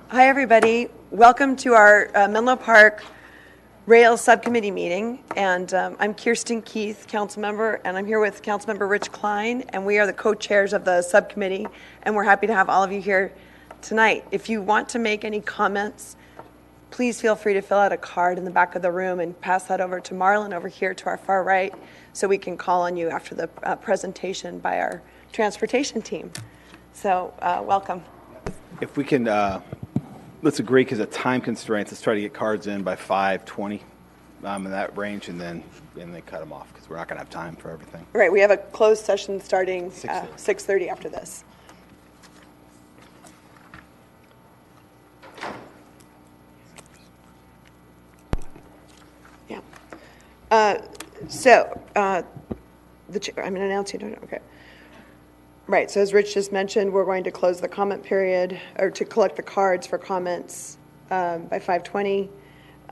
Hi, everybody. Welcome to our Menlo Park Rail Subcommittee meeting. And I'm Kirsten Keith, council member, and I'm here with Councilmember Rich Klein, and we are the co-chairs of the subcommittee, and we're happy to have all of you here tonight. If you want to make any comments, please feel free to fill out a card in the back of the room and pass that over to Marlon over here to our far right, so we can call on you after the presentation by our transportation team. So welcome. If we can, let's agree, because of time constraints, let's try to get cards in by 5:20 in that range, and then cut them off, because we're not going to have time for everything. Right, we have a closed session starting 6:30 after this. Yeah. The chair, I'm going to announce you, don't I? Okay. Right, so as Rich just mentioned, we're going to close the comment period, or to collect the cards for comments by 5:20.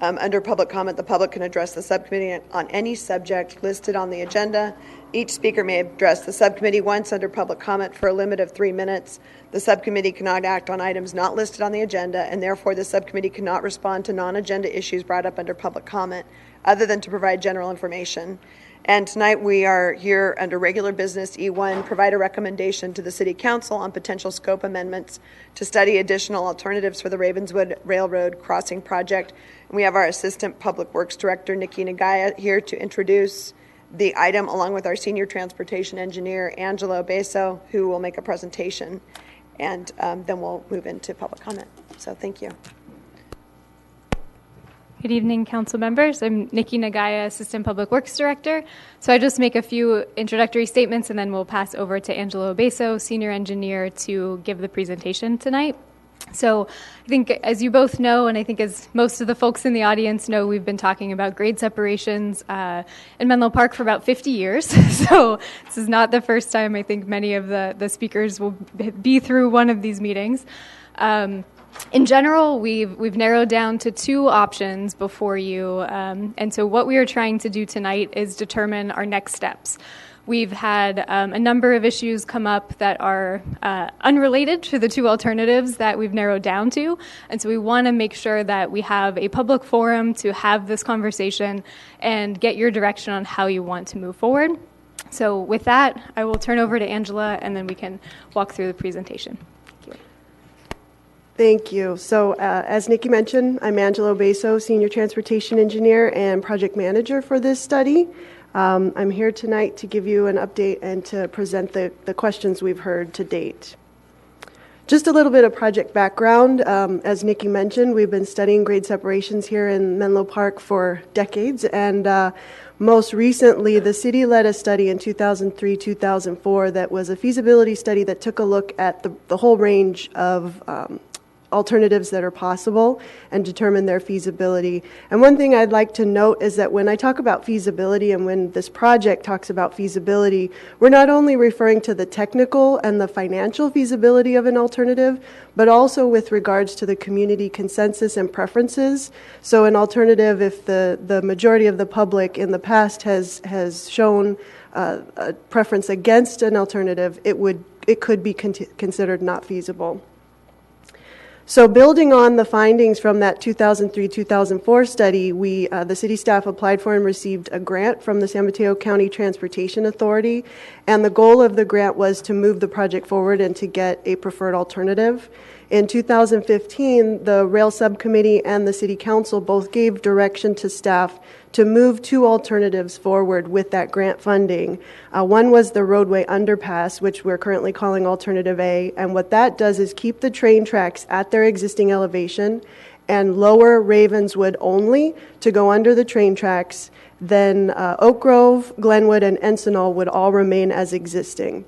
Under public comment, the public can address the subcommittee on any subject listed on the agenda. Each speaker may address the subcommittee once under public comment for a limit of 3 minutes. The subcommittee cannot act on items not listed on the agenda, and therefore the subcommittee cannot respond to non-agenda issues brought up under public comment, other than to provide general information. And tonight we are here under regular business E1, provide a recommendation to the City Council on potential scope amendments to study additional alternatives for the Ravenswood Railroad Crossing Project. And we have our Assistant Public Works Director, Nikki Nagaya, here to introduce the item, along with our Senior Transportation Engineer, Angelo Beso, who will make a presentation. And then we'll move into public comment. So thank you. Good evening, council members. I'm Nikki Nagaya, Assistant Public Works Director. So I just make a few introductory statements, and then we'll pass over to Angelo Beso, Senior Engineer, to give the presentation tonight. So I think, as you both know, and I think as most of the folks in the audience know, we've been talking about grade separations in Menlo Park for about 50 years. So this is not the first time. I think many of the speakers will be through one of these meetings. In general, we've narrowed down to two options before you, and so what we are trying to do tonight is determine our next steps. We've had a number of issues come up that are unrelated to the two alternatives that we've narrowed down to, and so we want to make sure that we have a public forum to have this conversation and get your direction on how you want to move forward. So with that, I will turn over to Angela, and then we can walk through the presentation. Thank you. So as Nikki mentioned, I'm Angelo Beso, Senior Transportation Engineer and Project Manager for this study. I'm here tonight to give you an update and to present the questions we've heard to date. Just a little bit of project background. As Nikki mentioned, we've been studying grade separations here in Menlo Park for decades, and most recently, the city led a study in 2003-2004 that was a feasibility study that took a look at the whole range of alternatives that are possible and determine their feasibility. And one thing I'd like to note is that when I talk about feasibility and when this project talks about feasibility, we're not only referring to the technical and the financial feasibility of an alternative, but also with regards to the community consensus and preferences. So an alternative, if the majority of the public in the past has shown a preference against an alternative, it could be considered not feasible. So building on the findings from that 2003-2004 study, the city staff applied for and received a grant from the San Mateo County Transportation Authority, and the goal of the grant was to move the project forward and to get a preferred alternative. In 2015, the Rail Subcommittee and the City Council both gave direction to staff to move two alternatives forward with that grant funding. One was the roadway underpass, which we're currently calling Alternative A, and what that does is keep the train tracks at their existing elevation and lower Ravenswood only to go under the train tracks. Then Oak Grove, Glenwood, and Encinal would all remain as existing.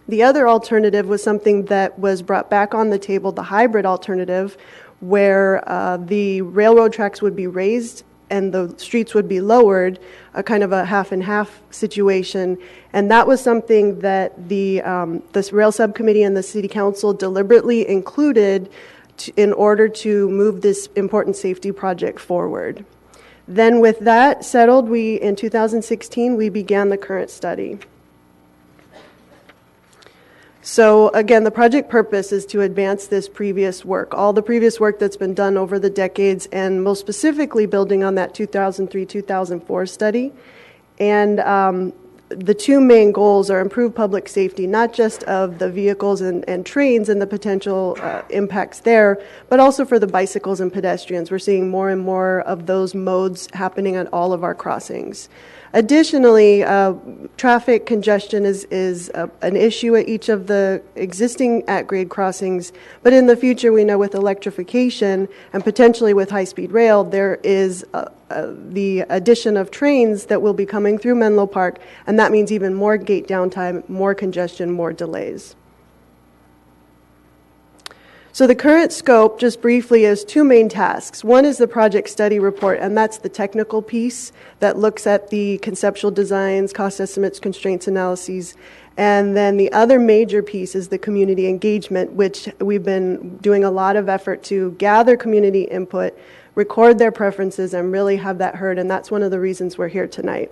The other alternative was something that was brought back on the table, the hybrid alternative, where the railroad tracks would be raised and the streets would be lowered, a kind of a half and half situation. And that was something that this Rail Subcommittee and the City Council deliberately included in order to move this important safety project forward. Then with that settled, in 2016, we began the current study. So again, the project purpose is to advance this previous work, all the previous work that's been done over the decades, and most specifically building on that 2003-2004 study. And the two main goals are improve public safety, not just of the vehicles and trains and the potential impacts there, but also for the bicycles and pedestrians. We're seeing more and more of those modes happening at all of our crossings. Additionally, traffic congestion is an issue at each of the existing at-grade crossings, but in the future we know with electrification and potentially with high-speed rail, there is the addition of trains that will be coming through Menlo Park, and that means even more gate downtime, more congestion, more delays. So the current scope, just briefly, is two main tasks. One is the project study report, and that's the technical piece that looks at the conceptual designs, cost estimates, constraints analyses. And then the other major piece is the community engagement, which we've been doing a lot of effort to gather community input, record their preferences, and really have that heard, and that's one of the reasons we're here tonight.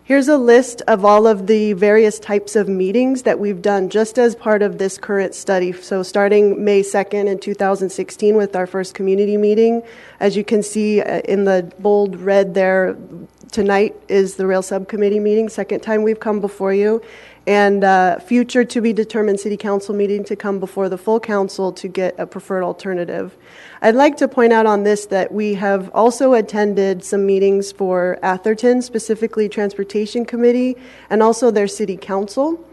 Here's a list of all of the various types of meetings that we've done just as part of this current study. So starting May 2nd in 2016 with our first community meeting. As you can see in the bold red there, tonight is the Rail Subcommittee meeting, second time we've come before you. And future to be determined city council meeting to come before the full council to get a preferred alternative. I'd like to point out on this that we have also attended some meetings for Atherton, specifically Transportation Committee, and also their city council.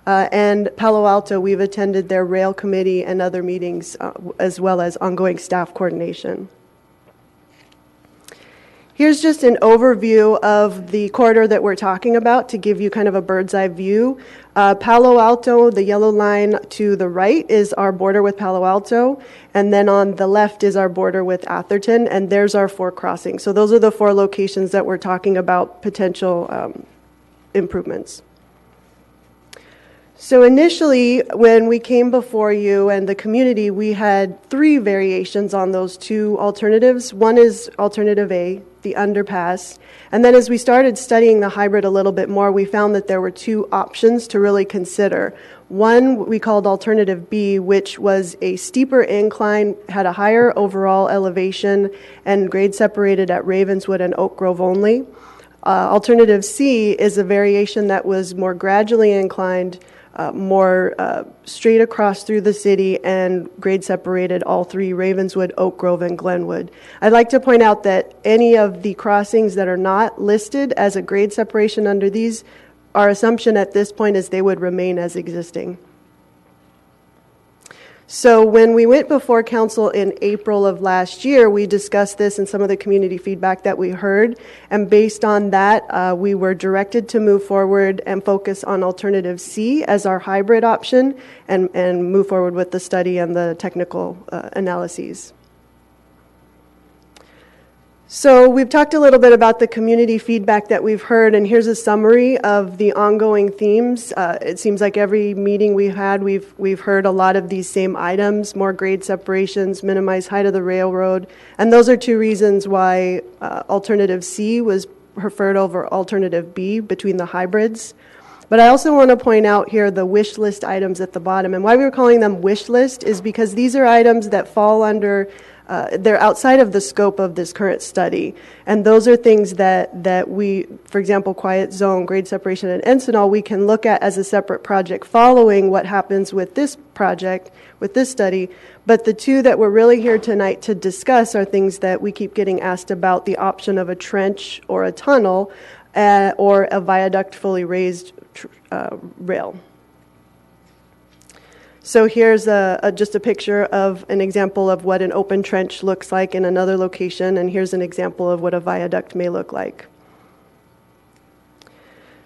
And Palo Alto, we've attended their rail committee and other meetings, as well as ongoing staff coordination. Here's just an overview of the corridor that we're talking about to give you kind of a bird's eye view. Palo Alto, the yellow line to the right, is our border with Palo Alto, and then on the left is our border with Atherton, and there's our 4 crossings. So those are the 4 locations that we're talking about potential improvements. So initially, when we came before you and the community, we had 3 variations on those 2 alternatives. One is Alternative A, the underpass. And then as we started studying the hybrid a little bit more, we found that there were 2 options to really consider. One we called Alternative B, which was a steeper incline, had a higher overall elevation, and grade separated at Ravenswood and Oak Grove only. Alternative C is a variation that was more gradually inclined, more straight across through the city, and grade separated all 3, Ravenswood, Oak Grove, and Glenwood. I'd like to point out that any of the crossings that are not listed as a grade separation under these, our assumption at this point is they would remain as existing. So when we went before council in April of last year, we discussed this and some of the community feedback that we heard. And based on that, we were directed to move forward and focus on Alternative C as our hybrid option and move forward with the study and the technical analyses. So we've talked a little bit about the community feedback that we've heard, and here's a summary of the ongoing themes. It seems like every meeting we've had, we've heard a lot of these same items: more grade separations, minimize height of the railroad, and those are 2 reasons why Alternative C was preferred over Alternative B between the hybrids. But I also want to point out here the wish list items at the bottom, and why we were calling them wish list is because these are items that fall under they're outside of the scope of this current study. And those are things that we, for example, quiet zone, grade separation, and Encinal, we can look at as a separate project following what happens with this project, with this study. But the 2 that we're really here tonight to discuss are things that we keep getting asked about: the option of a trench or a tunnel or a viaduct fully raised rail. So here's just a picture of an example of what an open trench looks like in another location, and here's an example of what a viaduct may look like.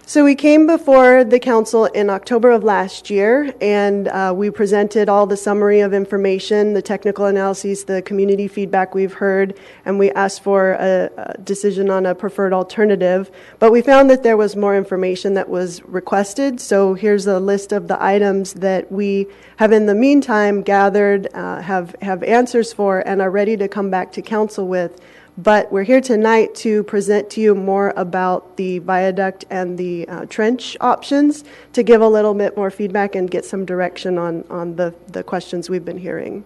So we came before the council in October of last year, and we presented all the summary of information, the technical analyses, the community feedback we've heard, and we asked for a decision on a preferred alternative. But we found that there was more information that was requested, so here's a list of the items that we have in the meantime gathered, have answers for, and are ready to come back to council with But we're here tonight to present to you more about the viaduct and the trench options to give a little bit more feedback and get some direction on the questions we've been hearing.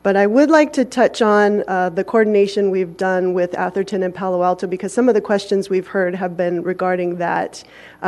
But I would like to touch on the coordination we've done with Atherton and Palo Alto, because some of the questions we've heard have been regarding that.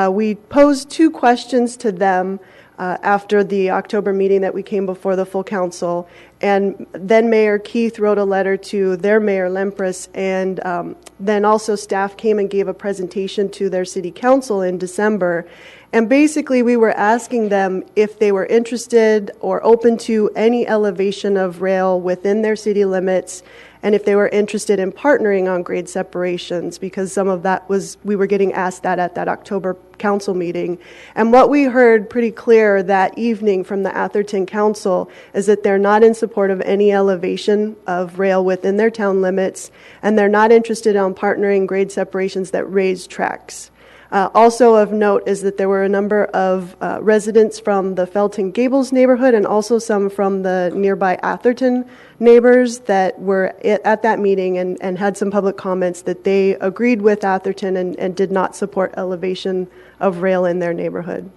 We posed 2 questions to them after the October meeting that we came before the full council, and then Mayor Keith wrote a letter to their Mayor Lempres, and then also staff came and gave a presentation to their city council in December. And basically, we were asking them if they were interested or open to any elevation of rail within their city limits, and if they were interested in partnering on grade separations, because some of that was, we were getting asked that at that October council meeting. And what we heard pretty clear that evening from the Atherton Council is that they're not in support of any elevation of rail within their town limits, and they're not interested in partnering grade separations that raise tracks. Also of note is that there were a number of residents from the Felton Gables neighborhood and also some from the nearby Atherton neighbors that were at that meeting and had some public comments that they agreed with Atherton and did not support elevation of rail in their neighborhood.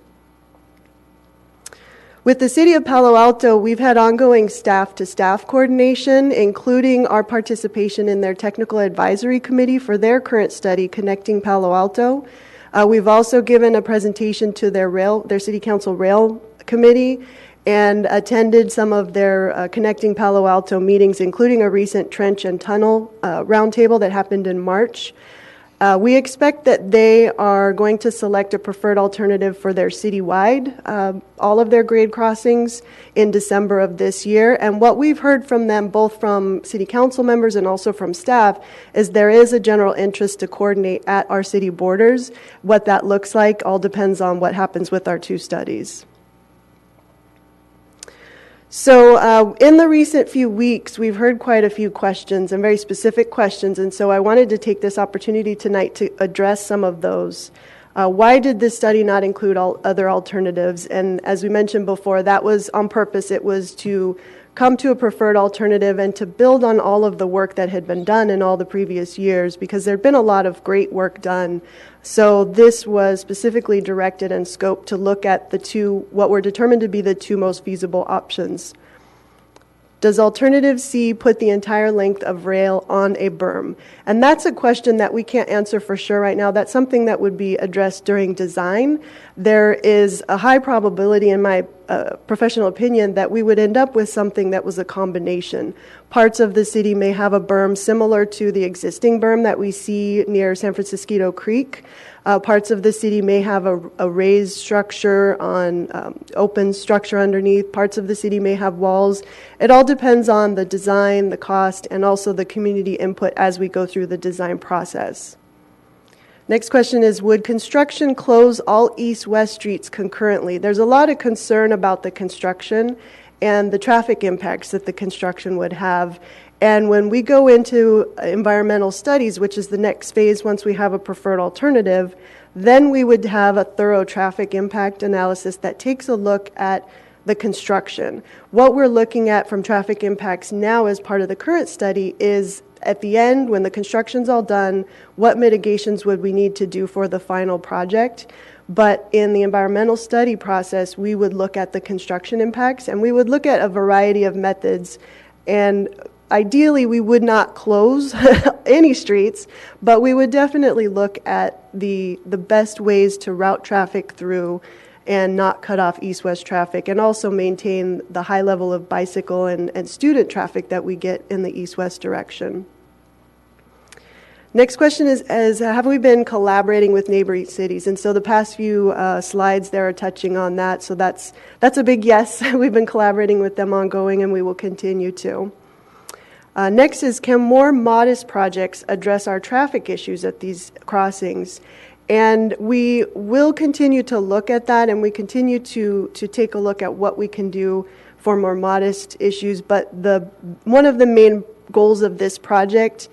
With the City of Palo Alto, we've had ongoing staff-to-staff coordination, including our participation in their technical advisory committee for their current study, Connecting Palo Alto. We've also given a presentation to their City Council Rail Committee and attended some of their Connecting Palo Alto meetings, including a recent trench and tunnel roundtable that happened in March. We expect that they are going to select a preferred alternative for their citywide, all of their grade crossings in December of this year. And what we've heard from them, both from city council members and also from staff, is there is a general interest to coordinate at our city borders. What that looks like all depends on what happens with our 2 studies. So in the recent few weeks, we've heard quite a few questions and very specific questions, and so I wanted to take this opportunity tonight to address some of those. Why did this study not include all other alternatives? And as we mentioned before, that was on purpose. It was to come to a preferred alternative and to build on all of the work that had been done in all the previous years, because there had been a lot of great work done. So this was specifically directed and scoped to look at what were determined to be the 2 most feasible options. Does alternative C put the entire length of rail on a berm? And that's a question that we can't answer for sure right now. That's something that would be addressed during design. There is a high probability, in my professional opinion, that we would end up with something that was a combination. Parts of the city may have a berm similar to the existing berm that we see near San Francisco Creek. Parts of the city may have a raised structure on open structure underneath. Parts of the city may have walls. It all depends on the design, the cost, and also the community input as we go through the design process. Next question is, would construction close all east-west streets concurrently? There's a lot of concern about the construction and the traffic impacts that the construction would have. And when we go into environmental studies, which is the next phase once we have a preferred alternative, then we would have a thorough traffic impact analysis that takes a look at the construction. What we're looking at from traffic impacts now as part of the current study is at the end, when the construction's all done, what mitigations would we need to do for the final project? But in the environmental study process, we would look at the construction impacts, and we would look at a variety of methods. And ideally, we would not close any streets, but we would definitely look at the best ways to route traffic through and not cut off east-west traffic, and also maintain the high level of bicycle and student traffic that we get in the east-west direction. Next question is have we been collaborating with neighboring cities? And so the past few slides there are touching on that, so that's a big yes. We've been collaborating with them ongoing, and we will continue to. Next is, can more modest projects address our traffic issues at these crossings? And we will continue to look at that, and we continue to take a look at what we can do for more modest issues. But one of the main goals of this project,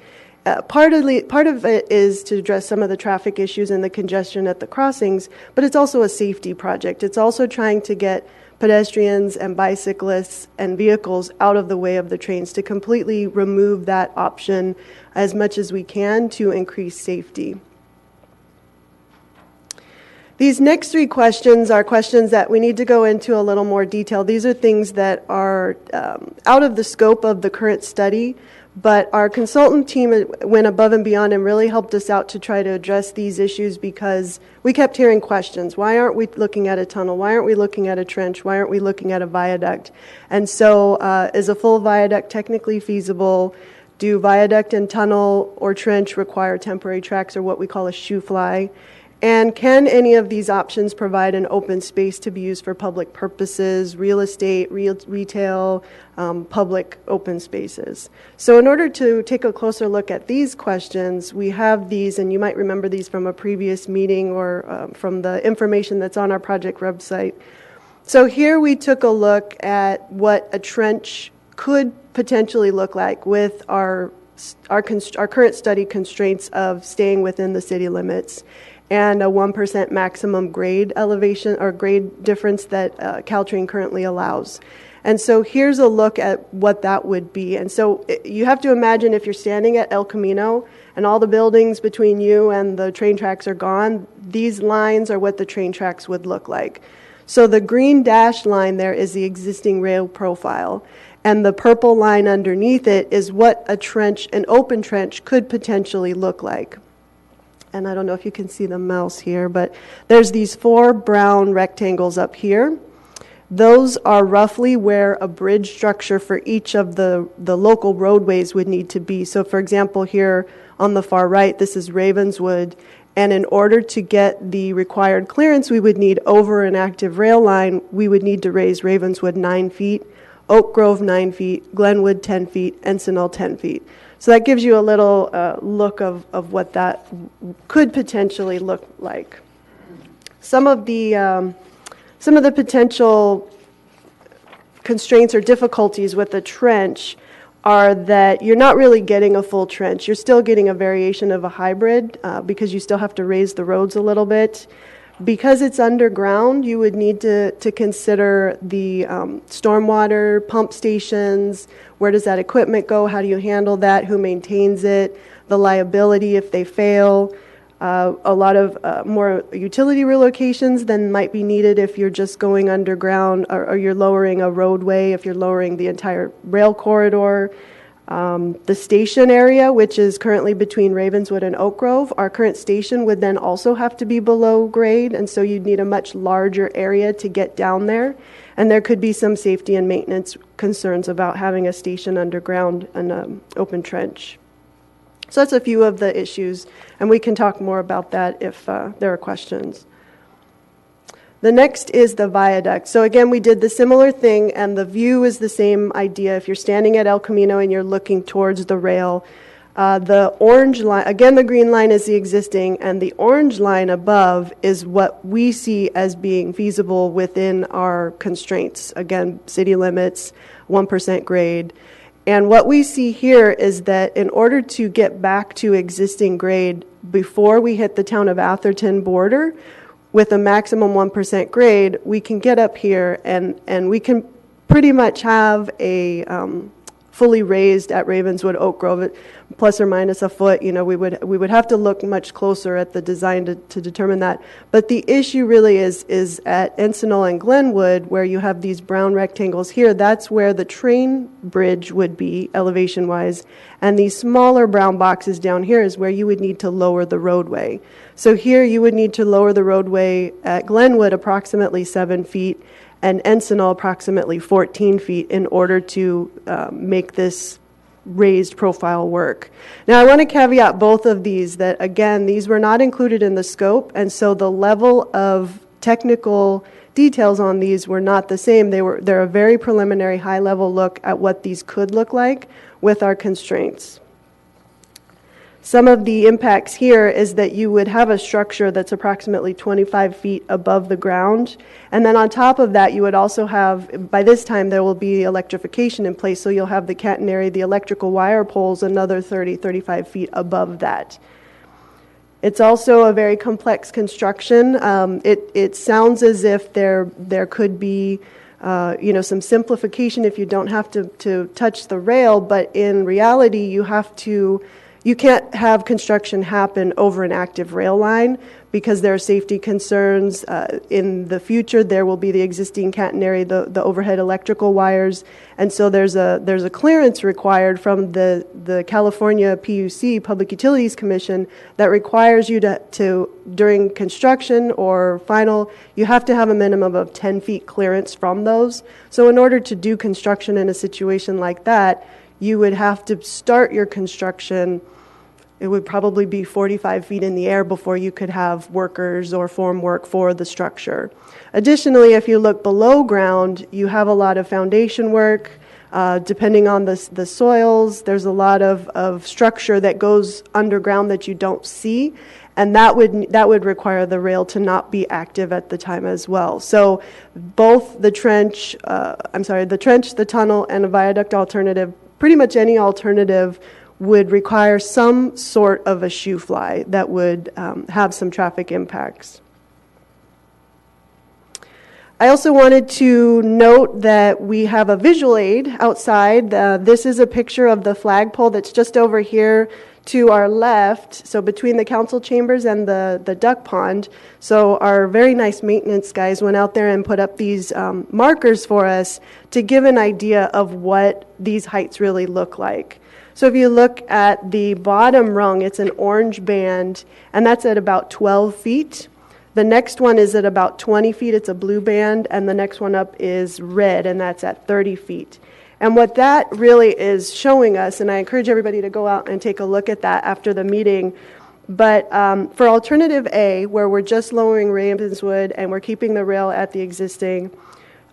part of it is to address some of the traffic issues and the congestion at the crossings, but it's also a safety project. It's also trying to get pedestrians and bicyclists and vehicles out of the way of the trains, to completely remove that option as much as we can to increase safety. These next three questions are questions that we need to go into a little more detail. These are things that are out of the scope of the current study, but our consultant team went above and beyond and really helped us out to try to address these issues, because we kept hearing questions. Why aren't we looking at a tunnel? Why aren't we looking at a trench? Why aren't we looking at a viaduct? And so is a full viaduct technically feasible? Do viaduct and tunnel or trench require temporary tracks, or what we call a shoe fly? And can any of these options provide an open space to be used for public purposes, real estate, retail, public open spaces? So in order to take a closer look at these questions, we have these, and you might remember these from a previous meeting or from the information that's on our project website. So here we took a look at what a trench could potentially look like with our current study constraints of staying within the city limits, and a 1% maximum grade elevation or grade difference that Caltrain currently allows. And so here's a look at what that would be. And so you have to imagine, if you're standing at El Camino and all the buildings between you and the train tracks are gone, these lines are what the train tracks would look like. So the green dashed line there is the existing rail profile, and the purple line underneath it is what a trench, an open trench, could potentially look like. And I don't know if you can see the mouse here, but there's these 4 brown rectangles up here. Those are roughly where a bridge structure for each of the local roadways would need to be. So for example, here on the far right, this is Ravenswood, and in order to get the required clearance we would need over an active rail line, we would need to raise Ravenswood 9 feet, Oak Grove 9 feet, Glenwood 10 feet, Encinal 10 feet. So that gives you a little look of what that could potentially look like. Some of the potential constraints or difficulties with a trench are that you're not really getting a full trench. You're still getting a variation of a hybrid because you still have to raise the roads a little bit. Because it's underground, you would need to consider the stormwater pump stations. Where does that equipment go? How do you handle that? Who maintains it? The liability if they fail. A lot of more utility relocations than might be needed if you're just going underground, or you're lowering a roadway, if you're lowering the entire rail corridor. The station area, which is currently between Ravenswood and Oak Grove, our current station would then also have to be below grade, and so you'd need a much larger area to get down there. And there could be some safety and maintenance concerns about having a station underground and an open trench. So that's a few of the issues, and we can talk more about that if there are questions. The next is the viaduct. So again, we did the similar thing, and the view is the same idea. If you're standing at El Camino and you're looking towards the rail, the orange line, again, the green line is the existing, and the orange line above is what we see as being feasible within our constraints. Again, city limits, 1% grade. And what we see here is that in order to get back to existing grade before we hit the town of Atherton border, with a maximum 1% grade, we can get up here and we can pretty much have a fully raised at Ravenswood, Oak Grove, plus or minus a foot. You know, we would have to look much closer at the design to determine that. But the issue really is at Encinal and Glenwood, where you have these brown rectangles here. That's where the train bridge would be elevation-wise, and these smaller brown boxes down here is where you would need to lower the roadway. So here you would need to lower the roadway at Glenwood approximately 7 feet, and Encinal approximately 14 feet in order to make this raised profile work. Now I want to caveat both of these that, again, these were not included in the scope, and so the level of technical details on these were not the same. They're a very preliminary high-level look at what these could look like with our constraints. Some of the impacts here is that you would have a structure that's approximately 25 feet above the ground. And then on top of that, you would also have, by this time, there will be electrification in place. So you'll have the catenary, the electrical wire poles, another 30, 35 feet above that. It's also a very complex construction. It sounds as if there could be some simplification if you don't have to touch the rail, but in reality, you can't have construction happen over an active rail line because there are safety concerns. In the future, there will be the existing catenary, the overhead electrical wires, and so there's a clearance required from the California PUC, Public Utilities Commission, that requires you to during construction or final, you have to have a minimum of 10 feet clearance from those. So in order to do construction in a situation like that, you would have to start your construction. It would probably be 45 feet in the air before you could have workers or form work for the structure. Additionally, if you look below ground, you have a lot of foundation work. Depending on the soils, there's a lot of structure that goes underground that you don't see, and that would require the rail to not be active at the time as well. So both the trench, the tunnel, and a viaduct alternative, pretty much any alternative would require some sort of a shoe fly that would have some traffic impacts. I also wanted to note that we have a visual aid outside. This is a picture of the flagpole that's just over here to our left, so between the council chambers and the duck pond. So our very nice maintenance guys went out there and put up these markers for us to give an idea of what these heights really look like. So if you look at the bottom rung, it's an orange band, and that's at about 12 feet. The next one is at about 20 feet, it's a blue band, and the next one up is red, and that's at 30 feet. And what that really is showing us, and I encourage everybody to go out and take a look at that after the meeting, but for alternative A, where we're just lowering Ravenswood and we're keeping the rail at the existing,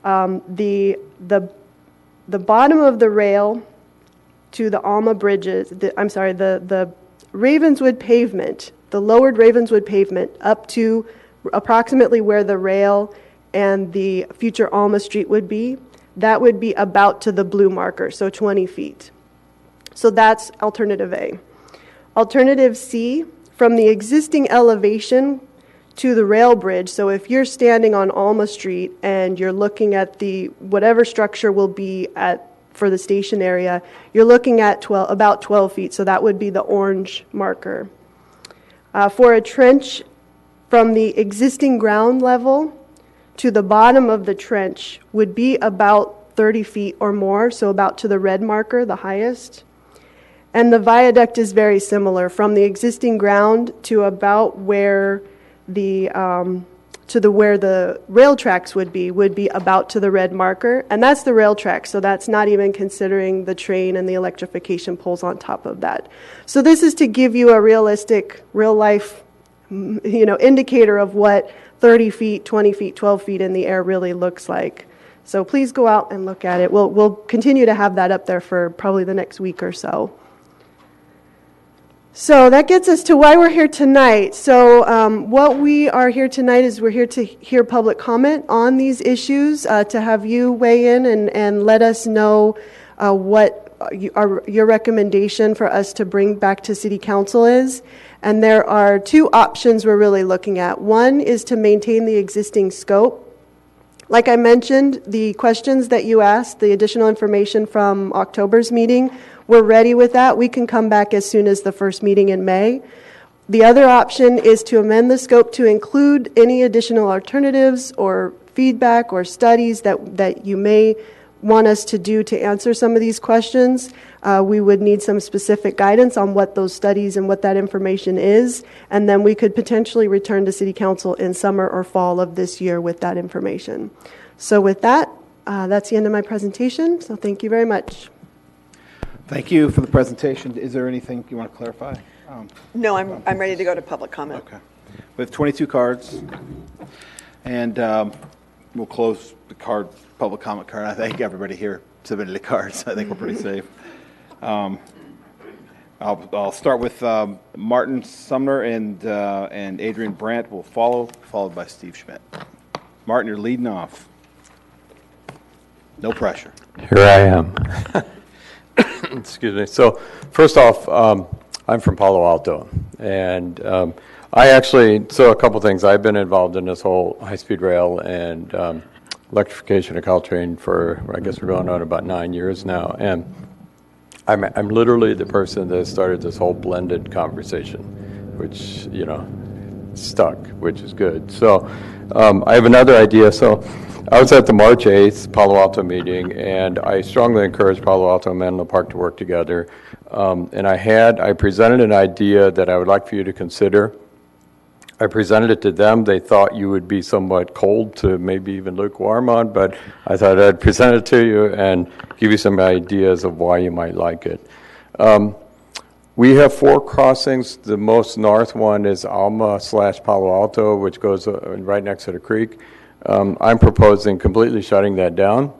the bottom of the rail to the Alma bridges, the Ravenswood pavement, the lowered Ravenswood pavement up to approximately where the rail and the future Alma Street would be, that would be about to the blue marker, so 20 feet. So that's alternative A. Alternative C, from the existing elevation to the rail bridge, so if you're standing on Alma Street and you're looking at the whatever structure will be for the station area, you're looking at about 12 feet, so that would be the orange marker. For a trench from the existing ground level to the bottom of the trench would be about 30 feet or more, so about to the red marker, the highest. And the viaduct is very similar, from the existing ground to about where where the rail tracks would be about to the red marker, and that's the rail track, so that's not even considering the train and the electrification poles on top of that. So this is to give you a realistic, real-life, indicator of what 30 feet, 20 feet, 12 feet in the air really looks like. So please go out and look at it. We'll continue to have that up there for probably the next week or so. So that gets us to why we're here tonight. So what we are here tonight is we're here to hear public comment on these issues, to have you weigh in and let us know what your recommendation for us to bring back to City Council is. And there are two options we're really looking at. One is to maintain the existing scope. Like I mentioned, the questions that you asked, the additional information from October's meeting, we're ready with that. We can come back as soon as the first meeting in May. The other option is to amend the scope to include any additional alternatives or feedback or studies that you may want us to do to answer some of these questions. We would need some specific guidance on what those studies and what that information is, and then we could potentially return to City Council in summer or fall of this year with that information. So with that, that's the end of my presentation, so thank you very much. Thank you for the presentation. Is there anything you want to clarify? No, I'm ready to go to public comment. Okay. We have 22 cards, and we'll close the public comment card. I think everybody here submitted the cards. I think we're pretty safe. I'll start with Martin Sumner and Adrian Brandt will follow, followed by Steve Schmidt. Martin, you're leading off. No pressure. Here I am. Excuse me. So first off, I'm from Palo Alto, and so a couple things. I've been involved in this whole high-speed rail and electrification of Caltrain for, I guess we're going on about 9 years now. And I'm literally the person that started this whole blended conversation, which, stuck, which is good. So I have another idea. So I was at the March 8th Palo Alto meeting, and I strongly encouraged Palo Alto and Menlo Park to work together. And I presented an idea that I would like for you to consider. I presented it to them. They thought you would be somewhat cold to maybe even lukewarm on, but I thought I'd present it to you and give you some ideas of why you might like it. We have 4 crossings. The most north one is Alma/Palo Alto, which goes right next to the creek. I'm proposing completely shutting that down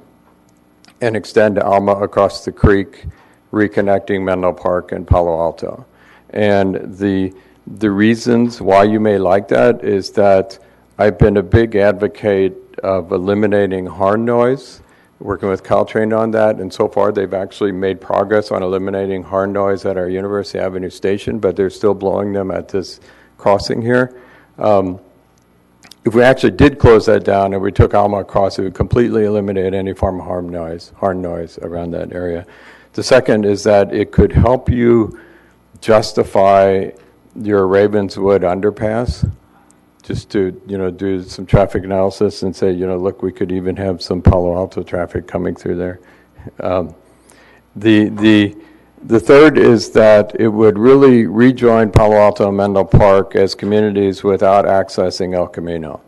and extend Alma across the creek, reconnecting Menlo Park and Palo Alto. And the reasons why you may like that is that I've been a big advocate of eliminating horn noise, working with Caltrain on that, and so far they've actually made progress on eliminating horn noise at our University Avenue station, but they're still blowing them at this crossing here. If we actually did close that down and we took Alma across, it would completely eliminate any form of horn noise around that area. The second is that it could help you justify your Ravenswood underpass, just to do some traffic analysis and say, look, we could even have some Palo Alto traffic coming through there. The third is that it would really rejoin Palo Alto and Menlo Park as communities without accessing El Camino.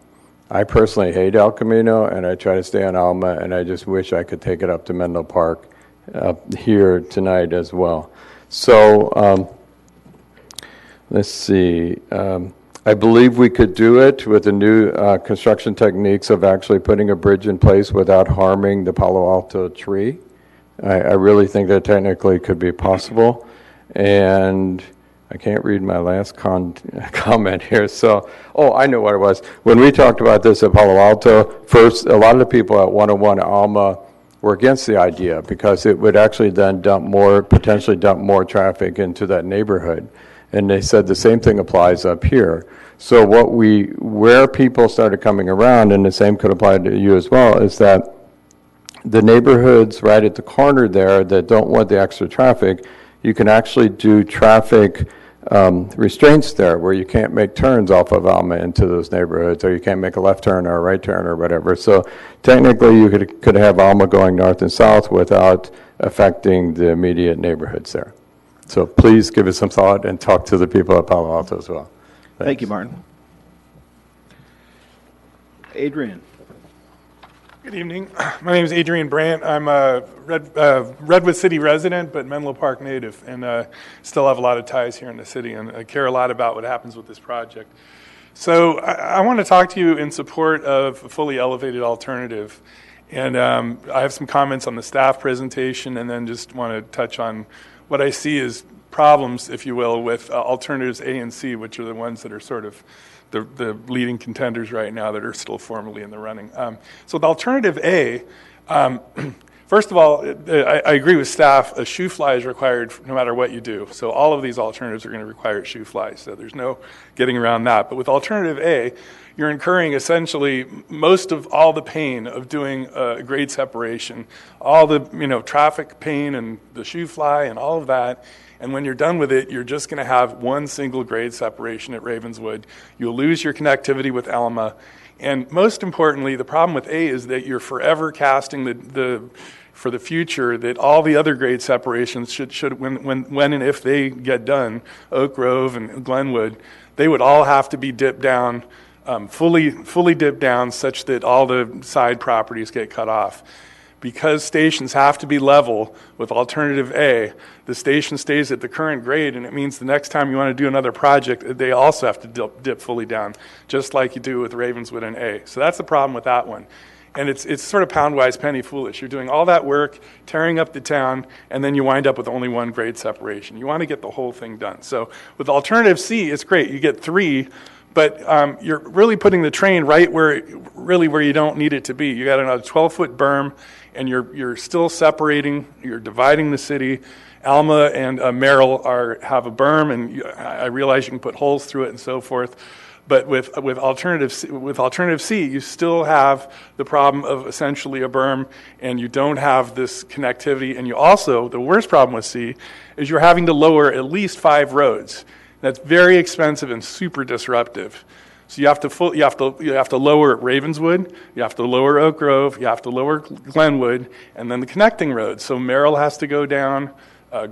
I personally hate El Camino, and I try to stay on Alma, and I just wish I could take it up to Menlo Park here tonight as well. So let's see. I believe we could do it with the new construction techniques of actually putting a bridge in place without harming the Palo Alto tree. I really think that technically could be possible. And I can't read my last comment here. So, I know what it was. When we talked about this at Palo Alto, first, a lot of the people at 101 Alma were against the idea because it would actually then potentially dump more traffic into that neighborhood. And they said the same thing applies up here. So where people started coming around, and the same could apply to you as well, is that the neighborhoods right at the corner there that don't want the extra traffic, you can actually do traffic restraints there where you can't make turns off of Alma into those neighborhoods, or you can't make a left turn or a right turn or whatever. So technically you could have Alma going north and south without affecting the immediate neighborhoods there. So please give it some thought and talk to the people at Palo Alto as well. Thanks. Thank you, Martin. Adrian. Good evening. My name is Adrian Brandt. I'm a Redwood City resident, but Menlo Park native, and still have a lot of ties here in the city, and I care a lot about what happens with this project. So I want to talk to you in support of a fully elevated alternative. And I have some comments on the staff presentation, and then just want to touch on what I see as problems, if you will, with alternatives A and C, which are the ones that are sort of the leading contenders right now that are still formally in the running. So the alternative A, first of all, I agree with staff, a shoe fly is required no matter what you do. So all of these alternatives are going to require shoe flies, so there's no getting around that. But with alternative A, you're incurring essentially most of all the pain of doing grade separation, all the traffic pain and the shoe fly and all of that. And when you're done with it, you're just going to have one single grade separation at Ravenswood. You'll lose your connectivity with Alma. And most importantly, the problem with A is that you're forever casting for the future that all the other grade separations should when and if they get done, Oak Grove and Glenwood, they would all have to be dipped down, fully dipped down, such that all the side properties get cut off. Because stations have to be level with alternative A, the station stays at the current grade, and it means the next time you want to do another project, they also have to dip fully down, just like you do with Ravenswood and A. So that's the problem with that one. And it's sort of pound-wise, penny foolish. You're doing all that work, tearing up the town, and then you wind up with only one grade separation. You want to get the whole thing done. So with alternative C, it's great. You get 3, but you're really putting the train right where you don't need it to be. You got another 12-foot berm, and you're still separating. You're dividing the city. Alma and Merrill have a berm, and I realize you can put holes through it and so forth. But with alternative C, you still have the problem of essentially a berm, and you don't have this connectivity. And you also, the worst problem with C is you're having to lower at least 5 roads. That's very expensive and super disruptive. So you have to lower Ravenswood, you have to lower Oak Grove, you have to lower Glenwood, and then the connecting roads. So Merrill has to go down,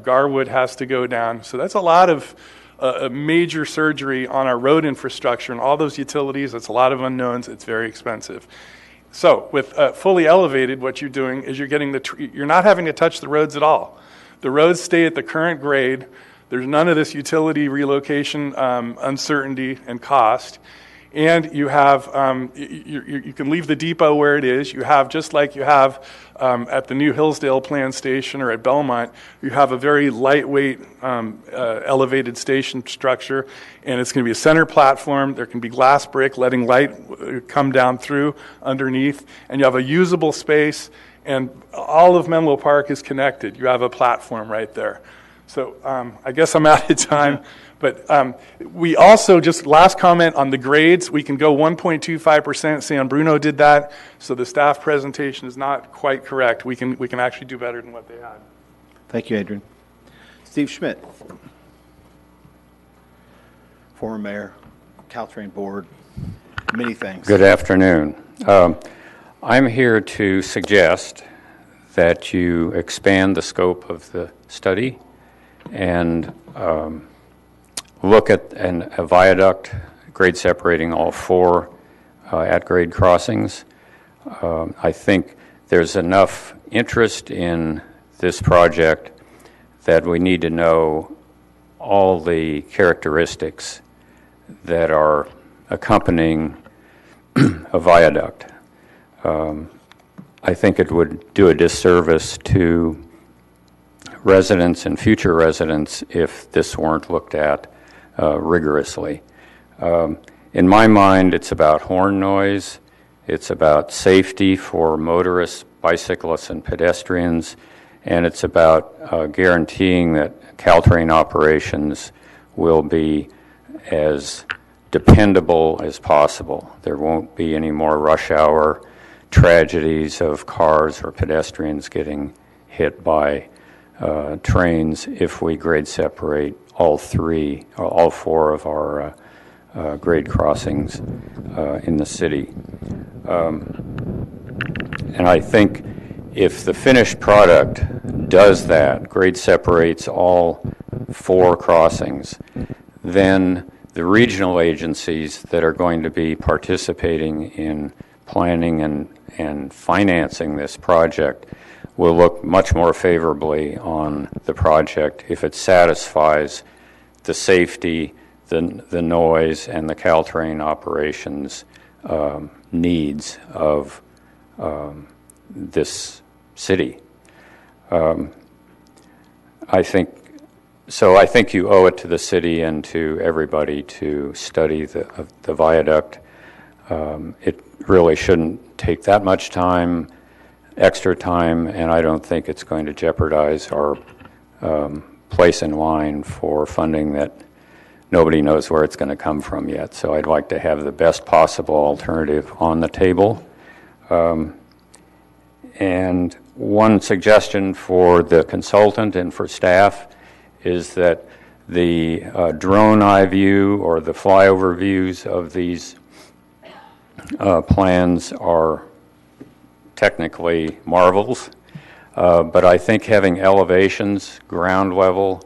Garwood has to go down. So that's a lot of a major surgery on our road infrastructure and all those utilities. It's a lot of unknowns. It's very expensive. So with fully elevated, what you're doing is you're not having to touch the roads at all. The roads stay at the current grade. There's none of this utility relocation uncertainty and cost. And you have, you can leave the depot where it is. You have, just like you have at the new Hillsdale Plan Station or at Belmont, you have a very lightweight elevated station structure, and it's going to be a center platform. There can be glass brick letting light come down through underneath, and you have a usable space, and all of Menlo Park is connected. You have a platform right there. So I guess I'm out of time. But we also, just last comment on the grades, we can go 1.25%. San Bruno did that, so the staff presentation is not quite correct. We can actually do better than what they had. Thank you, Adrian. Steve Schmidt, former mayor, Caltrain board, many things. Good afternoon. I'm here to suggest that you expand the scope of the study and look at a viaduct grade separating all 4 at-grade crossings. I think there's enough interest in this project that we need to know all the characteristics that are accompanying a viaduct. I think it would do a disservice to residents and future residents if this weren't looked at rigorously. In my mind, it's about horn noise, it's about safety for motorists, bicyclists, and pedestrians, and it's about guaranteeing that Caltrain operations will be as dependable as possible. There won't be any more rush hour tragedies of cars or pedestrians getting hit by trains if we grade separate all 4 of our grade crossings in the city. And I think if the finished product does that, grade separates all 4 crossings, then the regional agencies that are going to be participating in planning and financing this project will look much more favorably on the project if it satisfies the safety, the noise, and the Caltrain operations needs of this city. I think you owe it to the city and to everybody to study the viaduct. It really shouldn't take that much time, extra time, and I don't think it's going to jeopardize our place in line for funding that nobody knows where it's going to come from yet. So I'd like to have the best possible alternative on the table. And one suggestion for the consultant and for staff is that the drone eye view or the flyover views of these plans are technically marvels, but I think having elevations, ground level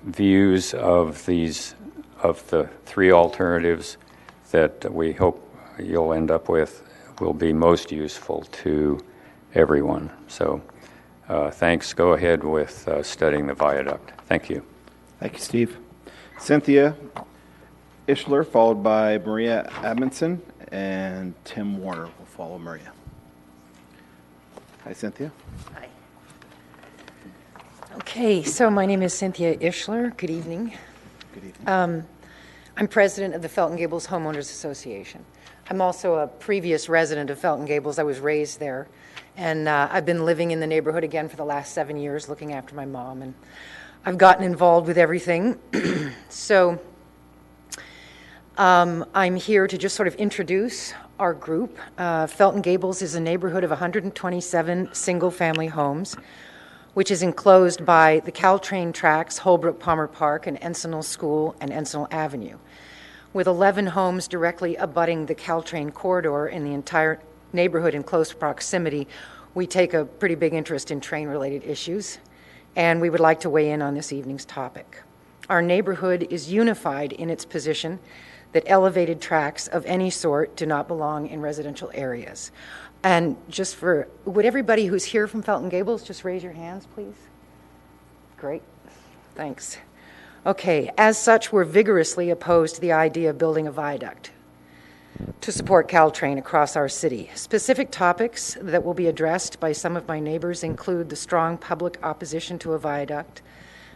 views of the 3 alternatives that we hope you'll end up with will be most useful to everyone. So thanks. Go ahead with studying the viaduct. Thank you. Thank you, Steve. Cynthia Ishler, followed by Maria Amundsen, and Tim Warner will follow Maria. Hi, Cynthia. Hi. Okay, so my name is Cynthia Ishler. Good evening. Good evening. I'm president of the Felton Gables Homeowners Association. I'm also a previous resident of Felton Gables. I was raised there, and I've been living in the neighborhood again for the last 7 years, looking after my mom, and I've gotten involved with everything. So I'm here to just sort of introduce our group. Felton Gables is a neighborhood of 127 single-family homes, which is enclosed by the Caltrain tracks, Holbrook Palmer Park, and Encinal School and Encinal Avenue, with 11 homes directly abutting the Caltrain corridor in the entire neighborhood in close proximity. We take a pretty big interest in train-related issues, and we would like to weigh in on this evening's topic. Our neighborhood is unified in its position that elevated tracks of any sort do not belong in residential areas. And just would everybody who's here from Felton Gables just raise your hands, please? Great, thanks. Okay, as such, we're vigorously opposed to the idea of building a viaduct to support Caltrain across our city. Specific topics that will be addressed by some of my neighbors include the strong public opposition to a viaduct,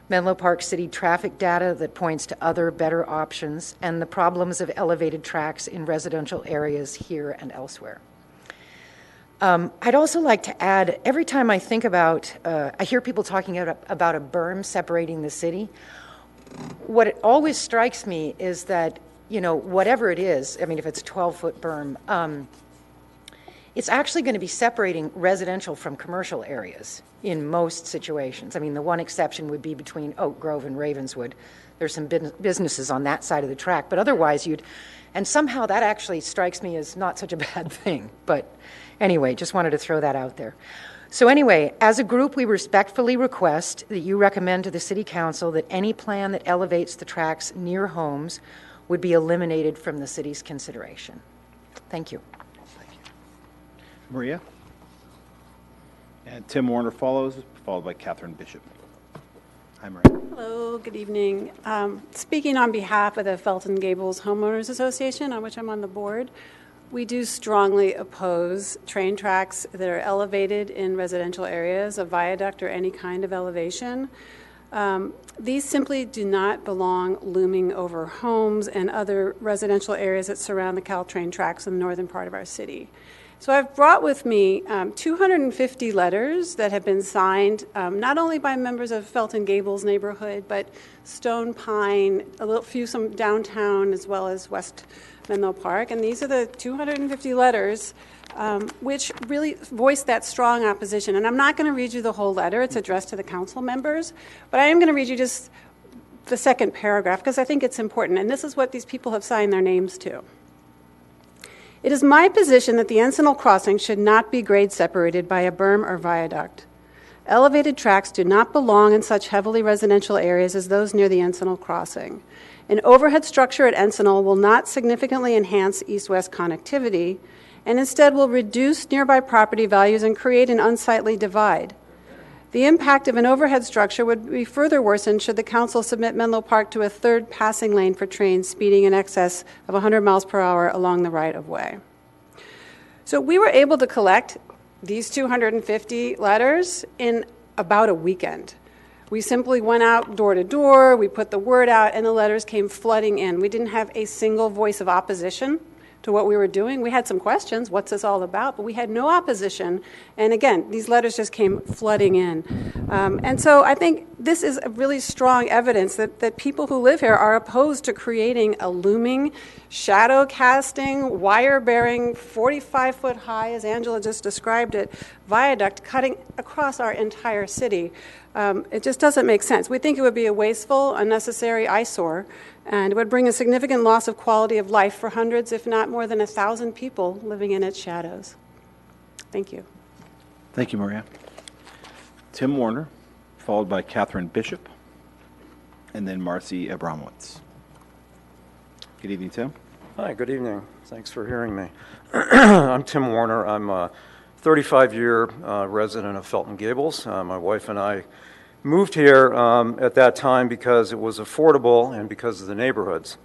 Menlo Park City traffic data that points to other better options, and the problems of elevated tracks in residential areas here and elsewhere. I'd also like to add, every time I think about, I hear people talking about a berm separating the city. What it always strikes me is that, you know, whatever it is, I mean, if it's a 12-foot berm, it's actually going to be separating residential from commercial areas in most situations. I mean, the one exception would be between Oak Grove and Ravenswood. There's some businesses on that side of the track, but otherwise and somehow that actually strikes me as not such a bad thing. But anyway, just wanted to throw that out there. So anyway, as a group, we respectfully request that you recommend to the City Council that any plan that elevates the tracks near homes would be eliminated from the city's consideration. Thank you. Maria? And Tim Warner follows, followed by Catherine Bishop. Hi, Maria. Hello, good evening. Speaking on behalf of the Felton Gables Homeowners Association, on which I'm on the board, we do strongly oppose train tracks that are elevated in residential areas, a viaduct or any kind of elevation. These simply do not belong looming over homes and other residential areas that surround the Caltrain tracks in the northern part of our city. So I've brought with me 250 letters that have been signed not only by members of Felton Gables neighborhood, but Stone Pine, some downtown, as well as West Menlo Park. And these are the 250 letters which really voice that strong opposition. And I'm not going to read you the whole letter. It's addressed to the council members. But I am going to read you just the second paragraph because I think it's important. And this is what these people have signed their names to. It is my position that the Encinal crossing should not be grade separated by a berm or viaduct. Elevated tracks do not belong in such heavily residential areas as those near the Encinal crossing. An overhead structure at Encinal will not significantly enhance east-west connectivity and instead will reduce nearby property values and create an unsightly divide. The impact of an overhead structure would be further worsened should the council submit Menlo Park to a third passing lane for trains speeding in excess of 100 miles per hour along the right-of-way. So we were able to collect these 250 letters in about a weekend. We simply went out door to door, we put the word out, and the letters came flooding in. We didn't have a single voice of opposition to what we were doing. We had some questions, what's this all about? But we had no opposition. And again, these letters just came flooding in. And so I think this is a really strong evidence that people who live here are opposed to creating a looming, shadow-casting, wire-bearing, 45-foot high, as Angela just described it, viaduct cutting across our entire city. It just doesn't make sense. We think it would be a wasteful, unnecessary eyesore, and it would bring a significant loss of quality of life for hundreds, if not more than 1,000 people living in its shadows. Thank you. Thank you, Maria. Tim Warner, followed by Catherine Bishop, and then Marcy Abramowitz. Good evening, Tim. Hi, good evening. Thanks for hearing me. I'm Tim Warner. I'm a 35-year resident of Felton Gables. My wife and I moved here at that time because it was affordable and because of the neighborhoods.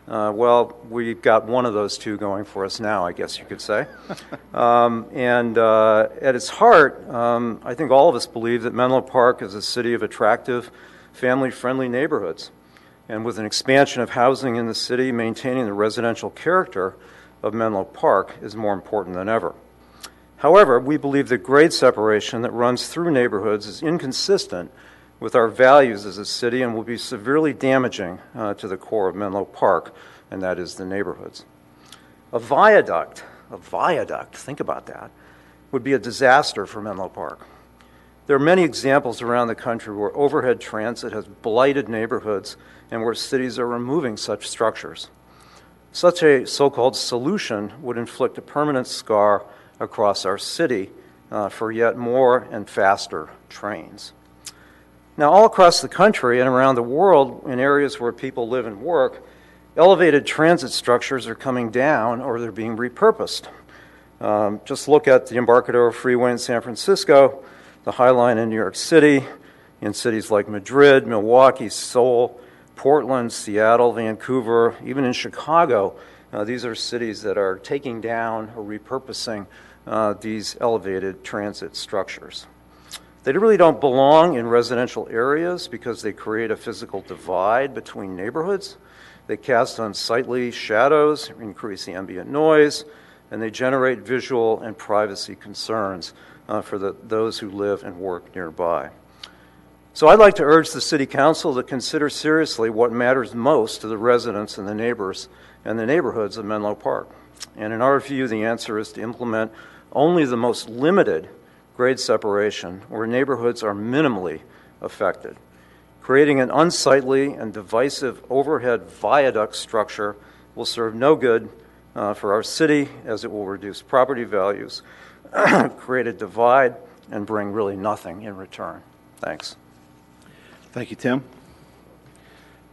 Well, we've got one of those two going for us now, I guess you could say. And at its heart, I think all of us believe that Menlo Park is a city of attractive, family-friendly neighborhoods. And with an expansion of housing in the city, maintaining the residential character of Menlo Park is more important than ever. However, we believe that grade separation that runs through neighborhoods is inconsistent with our values as a city and will be severely damaging to the core of Menlo Park and that is the neighborhoods. A viaduct, think about that, would be a disaster for Menlo Park. There are many examples around the country where overhead transit has blighted neighborhoods and where cities are removing such structures. Such a so-called solution would inflict a permanent scar across our city for yet more and faster trains. Now, all across the country and around the world, in areas where people live and work, elevated transit structures are coming down or they're being repurposed. Just look at the Embarcadero Freeway in San Francisco, the High Line in New York City, in cities like Madrid, Milwaukee, Seoul, Portland, Seattle, Vancouver, even in Chicago. These are cities that are taking down or repurposing these elevated transit structures. They really don't belong in residential areas because they create a physical divide between neighborhoods. They cast unsightly shadows, increase the ambient noise, and they generate visual and privacy concerns for those who live and work nearby. So I'd like to urge the City Council to consider seriously what matters most to the residents and the neighbors and the neighborhoods of Menlo Park. And in our view, the answer is to implement only the most limited grade separation where neighborhoods are minimally affected. Creating an unsightly and divisive overhead viaduct structure will serve no good for our city, as it will reduce property values, create a divide, and bring really nothing in return. Thanks. Thank you, Tim.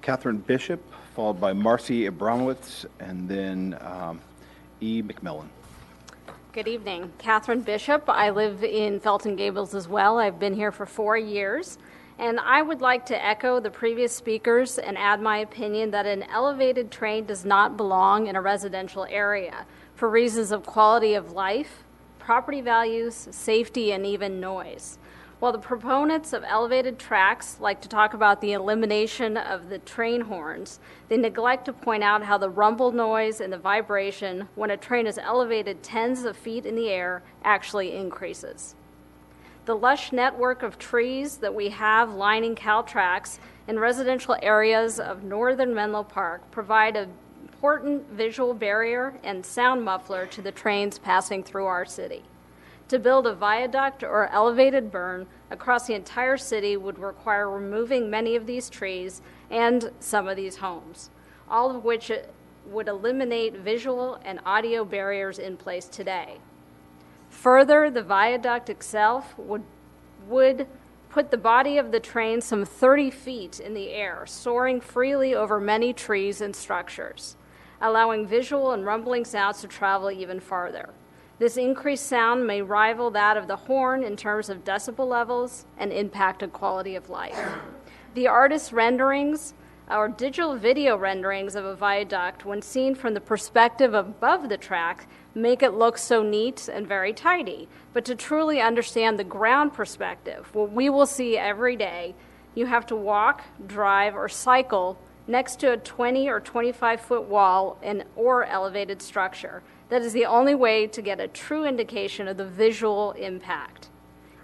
Catherine Bishop, followed by Marcy Abramowitz, and then E. McMillan. Good evening. Catherine Bishop. I live in Felton Gables as well. I've been here for 4 years. And I would like to echo the previous speakers and add my opinion that an elevated train does not belong in a residential area for reasons of quality of life, property values, safety, and even noise. While the proponents of elevated tracks like to talk about the elimination of the train horns, they neglect to point out how the rumble noise and the vibration when a train is elevated tens of feet in the air actually increases. The lush network of trees that we have lining Caltracks in residential areas of northern Menlo Park provide an important visual barrier and sound muffler to the trains passing through our city. To build a viaduct or elevated berm across the entire city would require removing many of these trees and some of these homes, all of which would eliminate visual and audio barriers in place today. Further, the viaduct itself would put the body of the train some 30 feet in the air, soaring freely over many trees and structures, allowing visual and rumbling sounds to travel even farther. This increased sound may rival that of the horn in terms of decibel levels and impact on quality of life. The artist's renderings or digital video renderings of a viaduct, when seen from the perspective above the track, make it look so neat and very tidy. But to truly understand the ground perspective, what we will see every day, you have to walk, drive, or cycle next to a 20 or 25-foot wall or elevated structure. That is the only way to get a true indication of the visual impact.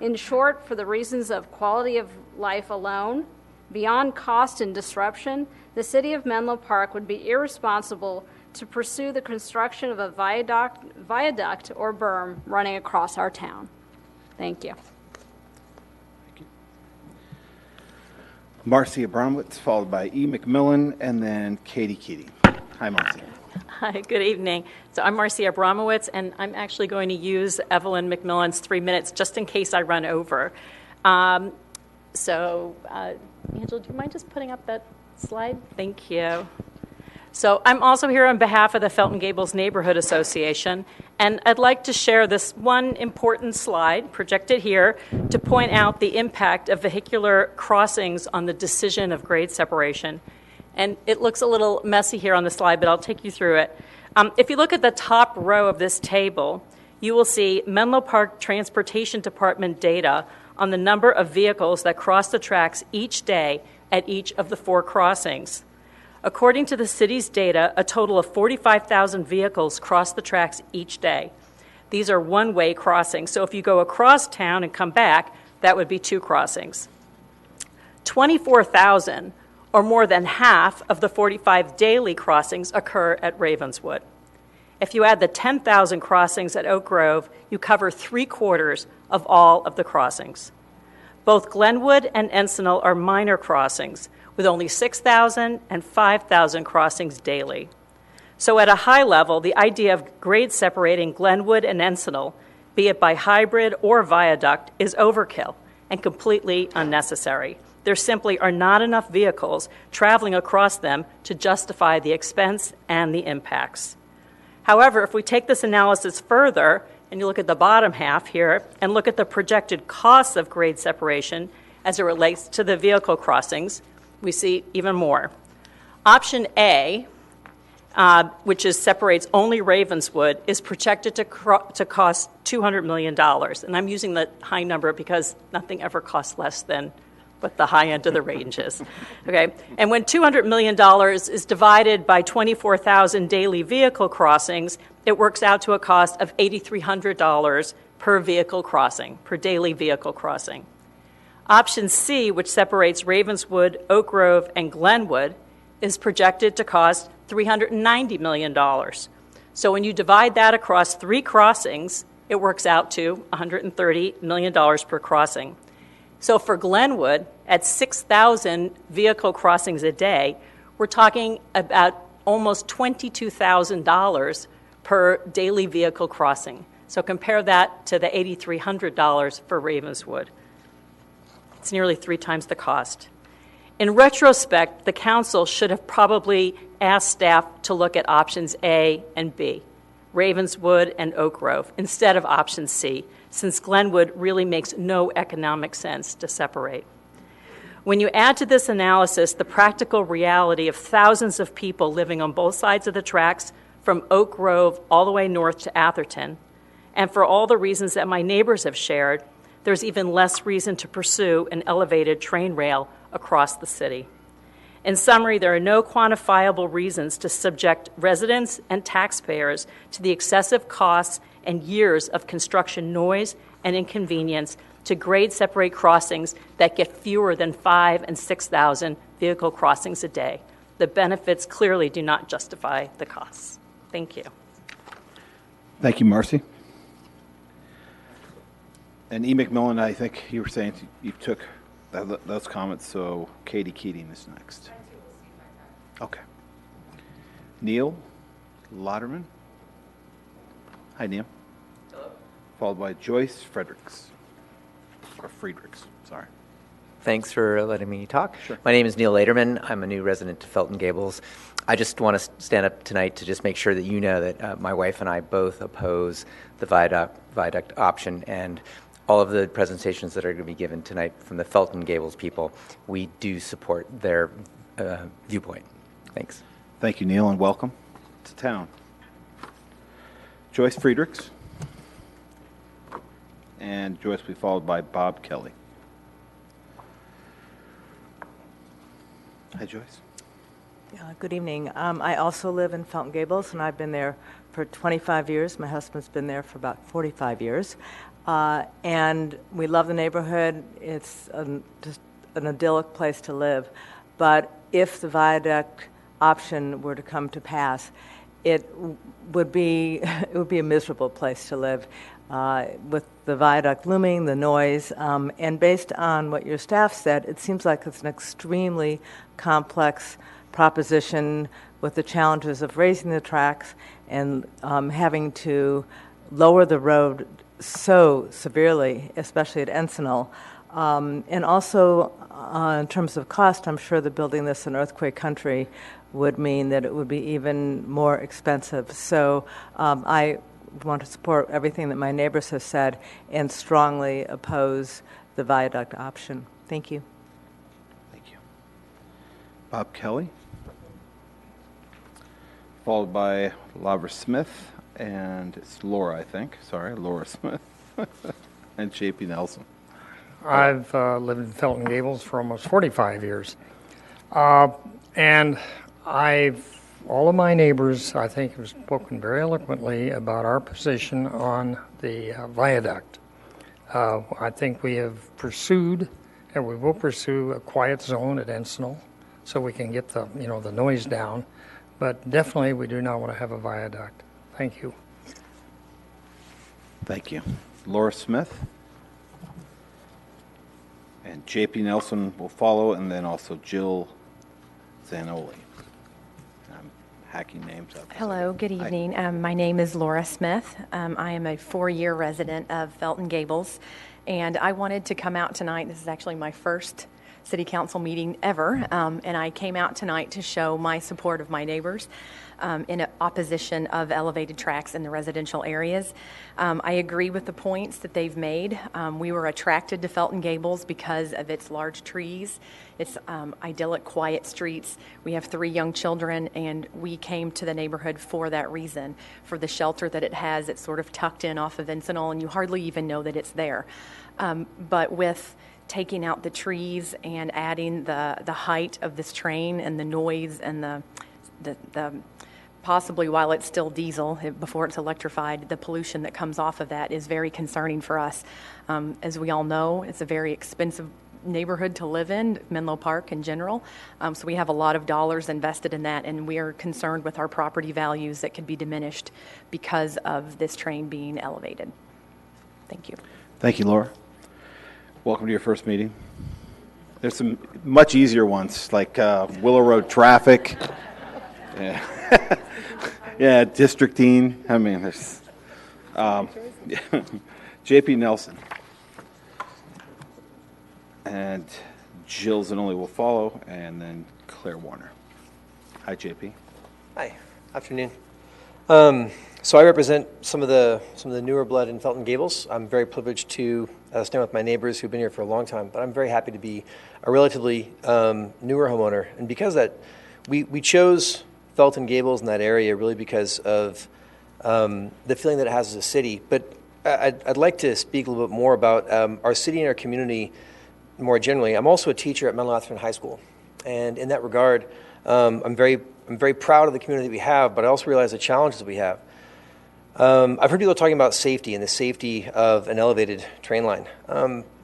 In short, for the reasons of quality of life alone, beyond cost and disruption, the city of Menlo Park would be irresponsible to pursue the construction of a viaduct or berm running across our town. Thank you. Thank you. Marcy Abramowitz, followed by E. McMillan, and then Katie Keating. Hi, Marcy. Hi, good evening. So I'm Marcy Abramowitz, and I'm actually going to use Evelyn McMillan's 3 minutes just in case I run over. Angela, do you mind just putting up that slide? Thank you. So I'm also here on behalf of the Felton Gables Neighborhood Association, and I'd like to share this one important slide, projected here, to point out the impact of vehicular crossings on the decision of grade separation. And it looks a little messy here on the slide, but I'll take you through it. If you look at the top row of this table, you will see Menlo Park Transportation Department data on the number of vehicles that cross the tracks each day at each of the 4 crossings. According to the city's data, a total of 45,000 vehicles cross the tracks each day. These are one-way crossings, so if you go across town and come back, that would be 2 crossings. 24,000, or more than half of the 45 daily crossings occur at Ravenswood. If you add the 10,000 crossings at Oak Grove, you cover 3/4 of all of the crossings. Both Glenwood and Encinal are minor crossings, with only 6,000 and 5,000 crossings daily. So at a high level, the idea of grade separating Glenwood and Encinal, be it by hybrid or viaduct, is overkill and completely unnecessary. There simply are not enough vehicles traveling across them to justify the expense and the impacts. However, if we take this analysis further, and you look at the bottom half here, and look at the projected costs of grade separation as it relates to the vehicle crossings, we see even more. Option A, which separates only Ravenswood, is projected to cost $200 million. And I'm using the high number because nothing ever costs less than what the high end of the range is. Okay? And when $200 million is divided by 24,000 daily vehicle crossings, it works out to a cost of $8,300 per vehicle crossing, per daily vehicle crossing. Option C, which separates Ravenswood, Oak Grove, and Glenwood, is projected to cost $390 million. So when you divide that across 3 crossings, it works out to $130 million per crossing. So for Glenwood, at 6,000 vehicle crossings a day, we're talking about almost $22,000 per daily vehicle crossing. So compare that to the $8,300 for Ravenswood. It's nearly 3 times the cost. In retrospect, the council should have probably asked staff to look at options A and B, Ravenswood and Oak Grove, instead of option C, since Glenwood really makes no economic sense to separate. When you add to this analysis the practical reality of thousands of people living on both sides of the tracks from Oak Grove all the way north to Atherton, and for all the reasons that my neighbors have shared, there's even less reason to pursue an elevated train rail across the city. In summary, there are no quantifiable reasons to subject residents and taxpayers to the excessive costs and years of construction noise and inconvenience to grade separate crossings that get fewer than 5,000 and 6,000 vehicle crossings a day. The benefits clearly do not justify the costs. Thank you. Thank you, Marcy. And E. McMillan, I think you were saying you took those comments, so Katie Keating is next. Okay. Neil Lauderman. Hi, Neil. Hello. Followed by Joyce Friedrichs. Or Friedrichs, sorry. Thanks for letting me talk. Sure. My name is Neil Laderman. I'm a new resident to Felton Gables. I just want to stand up tonight to just make sure that you know that my wife and I both oppose the viaduct option, and all of the presentations that are going to be given tonight from the Felton Gables people, we do support their viewpoint. Thanks. Thank you, Neil, and welcome to town. Joyce Friedrichs. And Joyce will be followed by Bob Kelly. Hi, Joyce. Good evening. I also live in Felton Gables, and I've been there for 25 years. My husband's been there for about 45 years. And we love the neighborhood. It's just an idyllic place to live. But if the viaduct option were to come to pass, it would be a miserable place to live, with the viaduct looming, the noise, and based on what your staff said, it seems like it's an extremely complex proposition with the challenges of raising the tracks and having to lower the road so severely, especially at Encinal. And also, in terms of cost, I'm sure that building this in earthquake country would mean that it would be even more expensive. So I want to support everything that my neighbors have said and strongly oppose the viaduct option. Thank you. Thank you. Bob Kelly, followed by Lavra Smith, and it's Laura, I think. Sorry, Laura Smith, and J.P. Nelson. I've lived in Felton Gables for almost 45 years. And all of my neighbors, I think, have spoken very eloquently about our position on the viaduct. I think we have pursued, and we will pursue, a quiet zone at Encinal, so we can get the, the noise down. But definitely, we do not want to have a viaduct. Thank you. Thank you. Laura Smith. And JP Nelson will follow, and then also Jill Zanoli. I'm hacking names up. Hello, good evening. My name is Laura Smith. I am a 4-year resident of Felton Gables, and I wanted to come out tonight. This is actually my first city council meeting ever, and I came out tonight to show my support of my neighbors in opposition of elevated tracks in the residential areas. I agree with the points that they've made. We were attracted to Felton Gables because of its large trees, its idyllic, quiet streets. We have 3 young children, and we came to the neighborhood for that reason, for the shelter that it has. It's sort of tucked in off of Encinal, and you hardly even know that it's there. But with taking out the trees and adding the height of this train and the noise and the possibly, while it's still diesel, before it's electrified, the pollution that comes off of that is very concerning for us. As we all know, it's a very expensive neighborhood to live in, Menlo Park in general. So we have a lot of dollars invested in that, and we are concerned with our property values that could be diminished because of this train being elevated. Thank you. Thank you, Laura. Welcome to your first meeting. There's some much easier ones, like Willow Road traffic. Yeah. Yeah, districting. I mean, there's JP Nelson. And Jill Zanoli will follow, and then Claire Warner. Hi, JP. Hi. Afternoon. So I represent some of the newer blood in Felton Gables. I'm very privileged to stand with my neighbors who've been here for a long time, but I'm very happy to be a relatively newer homeowner. And because of that, we chose Felton Gables in that area really because of the feeling that it has as a city. But I'd like to speak a little bit more about our city and our community more generally. I'm also a teacher at Menlo Atherton High School, and in that regard, I'm very proud of the community that we have, but I also realize the challenges that we have. I've heard people talking about safety and the safety of an elevated train line.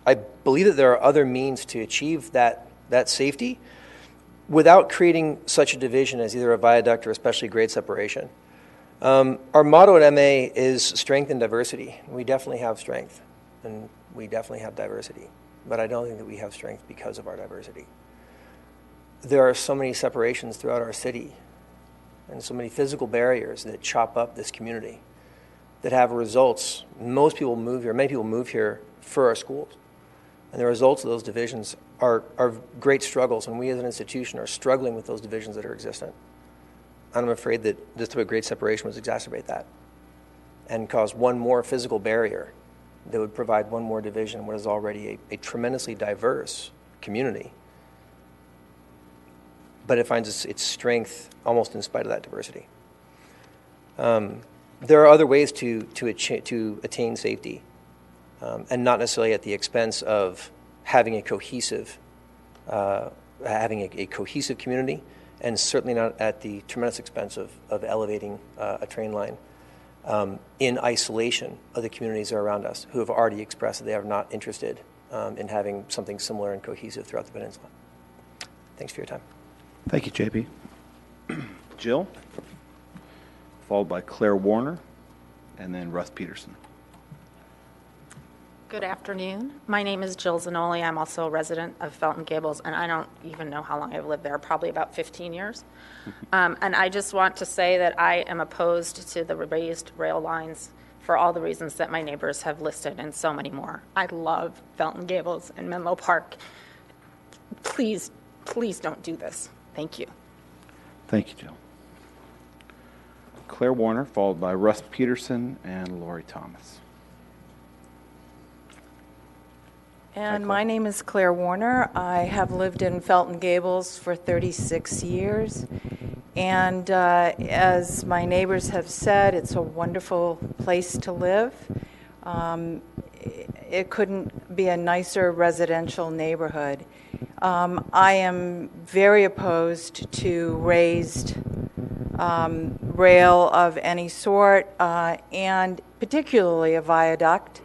I believe that there are other means to achieve that safety without creating such a division as either a viaduct or especially grade separation. Our motto at MA is strength and diversity. We definitely have strength, and we definitely have diversity, but I don't think that we have strength because of our diversity. There are so many separations throughout our city and so many physical barriers that chop up this community that have results. Most people move here, many people move here for our schools. And the results of those divisions are great struggles, and we as an institution are struggling with those divisions that are existent. And I'm afraid that this type of grade separation would exacerbate that and cause one more physical barrier that would provide one more division in what is already a tremendously diverse community. But it finds its strength almost in spite of that diversity. There are other ways to attain safety, and not necessarily at the expense of having a cohesive community, and certainly not at the tremendous expense of elevating a train line in isolation of the communities that are around us who have already expressed that they are not interested in having something similar and cohesive throughout the peninsula. Thanks for your time. Thank you, JP. Jill, followed by Claire Warner, and then Russ Peterson. Good afternoon. My name is Jill Zanoli. I'm also a resident of Felton Gables, and I don't even know how long I've lived there, probably about 15 years. And I just want to say that I am opposed to the raised rail lines for all the reasons that my neighbors have listed and so many more. I love Felton Gables and Menlo Park. Please, please don't do this. Thank you. Thank you, Jill. Claire Warner, followed by Russ Peterson and Lori Thomas. And my name is Claire Warner. I have lived in Felton Gables for 36 years. And as my neighbors have said, it's a wonderful place to live. It couldn't be a nicer residential neighborhood. I am very opposed to raised rail of any sort, and particularly a viaduct.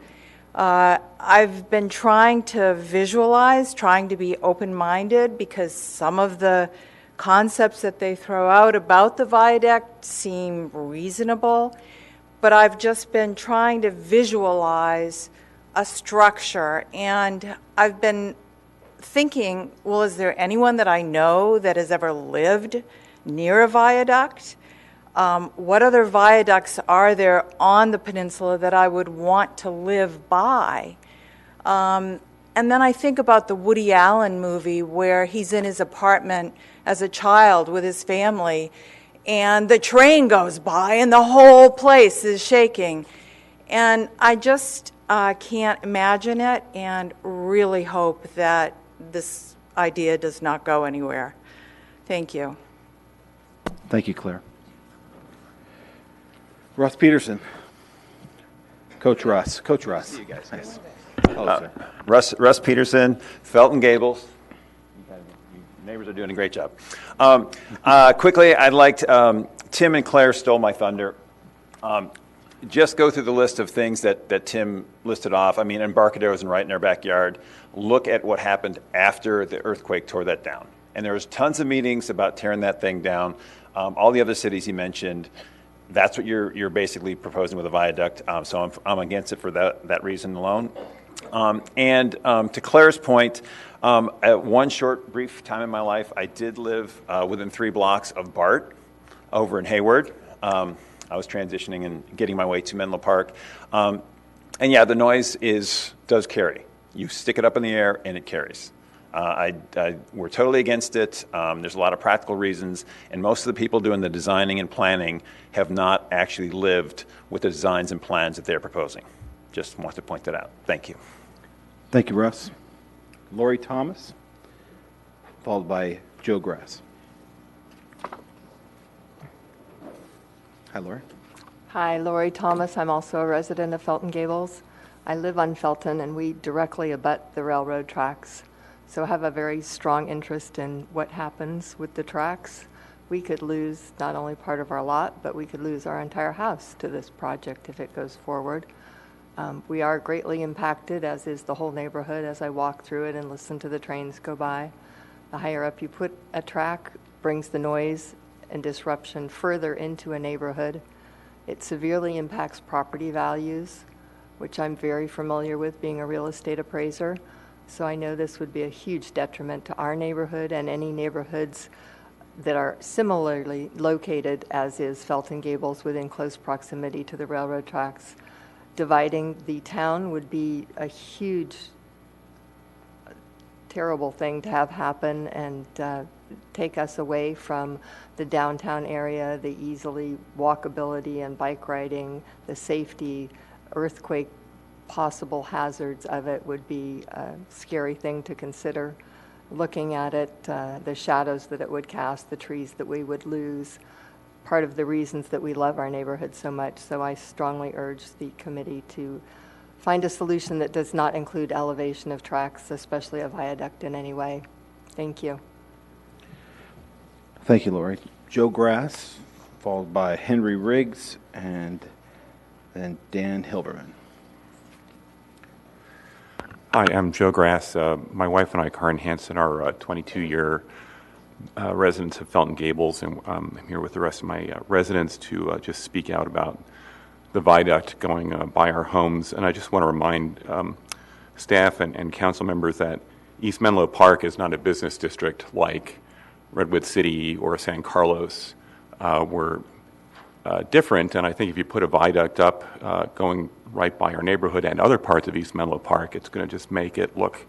I've been trying to visualize, trying to be open-minded, because some of the concepts that they throw out about the viaduct seem reasonable, but I've just been trying to visualize a structure, and I've been thinking, well, is there anyone that I know that has ever lived near a viaduct? What other viaducts are there on the peninsula that I would want to live by? And then I think about the Woody Allen movie where he's in his apartment as a child with his family, and the train goes by and the whole place is shaking. And I just can't imagine it, and really hope that this idea does not go anywhere. Thank you. Thank you, Claire. Russ Peterson. Coach Russ. Coach Russ. See you guys. Nice. Hello, sir. Russ Peterson, Felton Gables. You neighbors are doing a great job. Quickly, I'd like to, Tim and Claire stole my thunder. Just go through the list of things that Tim listed off. I mean, Embarcadero isn't right in our backyard. Look at what happened after the earthquake tore that down. And there was tons of meetings about tearing that thing down. All the other cities he mentioned, that's what you're basically proposing with a viaduct. So I'm against it for that reason alone. And to Claire's point, at one short, brief time in my life, I did live within 3 blocks of BART over in Hayward. I was transitioning and getting my way to Menlo Park. And yeah, the noise does carry. You stick it up in the air and it carries. We're totally against it. There's a lot of practical reasons, and most of the people doing the designing and planning have not actually lived with the designs and plans that they're proposing. Just want to point that out. Thank you. Thank you, Russ. Lori Thomas, followed by Joe Grass. Hi, Lori. Hi, Lori Thomas. I'm also a resident of Felton Gables. I live on Felton, and we directly abut the railroad tracks, so I have a very strong interest in what happens with the tracks. We could lose not only part of our lot, but we could lose our entire house to this project if it goes forward. We are greatly impacted, as is the whole neighborhood, as I walk through it and listen to the trains go by. The higher up you put a track, brings the noise and disruption further into a neighborhood. It severely impacts property values, which I'm very familiar with being a real estate appraiser. So I know this would be a huge detriment to our neighborhood and any neighborhoods that are similarly located, as is Felton Gables, within close proximity to the railroad tracks. Dividing the town would be a huge, terrible thing to have happen, and take us away from the downtown area, the easily walkability and bike riding, the safety, earthquake possible hazards of it would be a scary thing to consider. Looking at it, the shadows that it would cast, the trees that we would lose, part of the reasons that we love our neighborhood so much. So I strongly urge the committee to find a solution that does not include elevation of tracks, especially a viaduct in any way. Thank you. Thank you, Lori. Joe Grass, followed by Henry Riggs, and then Dan Hilberman. Hi, I'm Joe Grass. My wife and I, Karen Hansen, are 22-year residents of Felton Gables, and I'm here with the rest of my residents to just speak out about the viaduct going by our homes. And I just want to remind staff and council members that East Menlo Park is not a business district like Redwood City or San Carlos. We're different, and I think if you put a viaduct up going right by our neighborhood and other parts of East Menlo Park, it's going to just make it look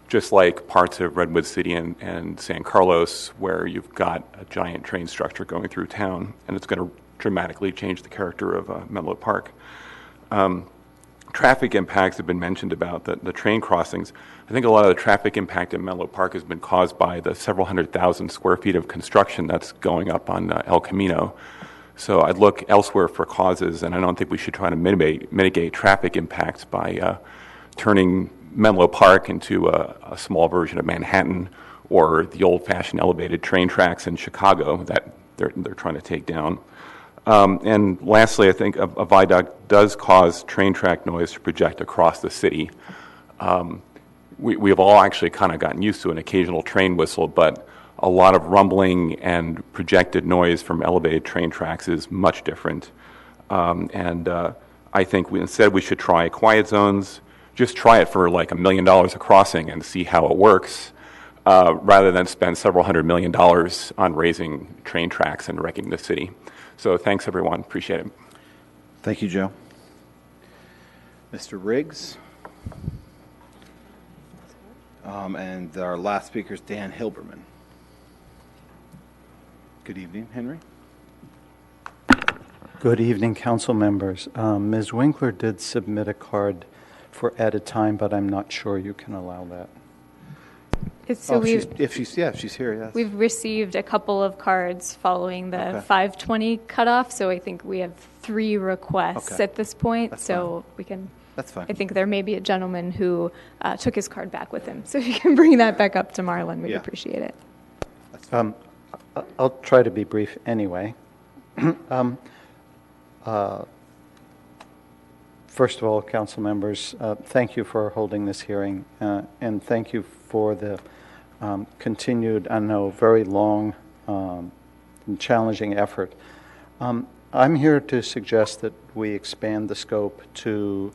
just like parts of Redwood City and San Carlos, where you've got a giant train structure going through town, and it's going to dramatically change the character of Menlo Park. Traffic impacts have been mentioned about the train crossings. I think a lot of the traffic impact in Menlo Park has been caused by the several 100,000 square feet of construction that's going up on El Camino. So I'd look elsewhere for causes, and I don't think we should try to mitigate traffic impacts by turning Menlo Park into a small version of Manhattan or the old-fashioned elevated train tracks in Chicago that they're trying to take down. And lastly, I think a viaduct does cause train track noise to project across the city. We've all actually kind of gotten used to an occasional train whistle, but a lot of rumbling and projected noise from elevated train tracks is much different. I think instead we should try quiet zones. Just try it for like $1 million a crossing and see how it works, rather than spend several $100 million on raising train tracks and wrecking the city. So thanks, everyone. Appreciate it. Thank you, Joe. Mr. Riggs. And our last speaker is Dan Hilberman. Good evening, Henry. Good evening, council members. Ms. Winkler did submit a card for at a time, but I'm not sure you can allow that. If she's here, yes. We've received a couple of cards following the Okay. 5:20 cutoff, so I think we have 3 requests Okay. at this point. That's so we can. That's fine. I think there may be a gentleman who took his card back with him, so if you can bring that back up to Marlon, we'd appreciate it. I'll try to be brief anyway. First of all, council members, thank you for holding this hearing, and thank you for the continued, I know, very long and challenging effort. I'm here to suggest that we expand the scope to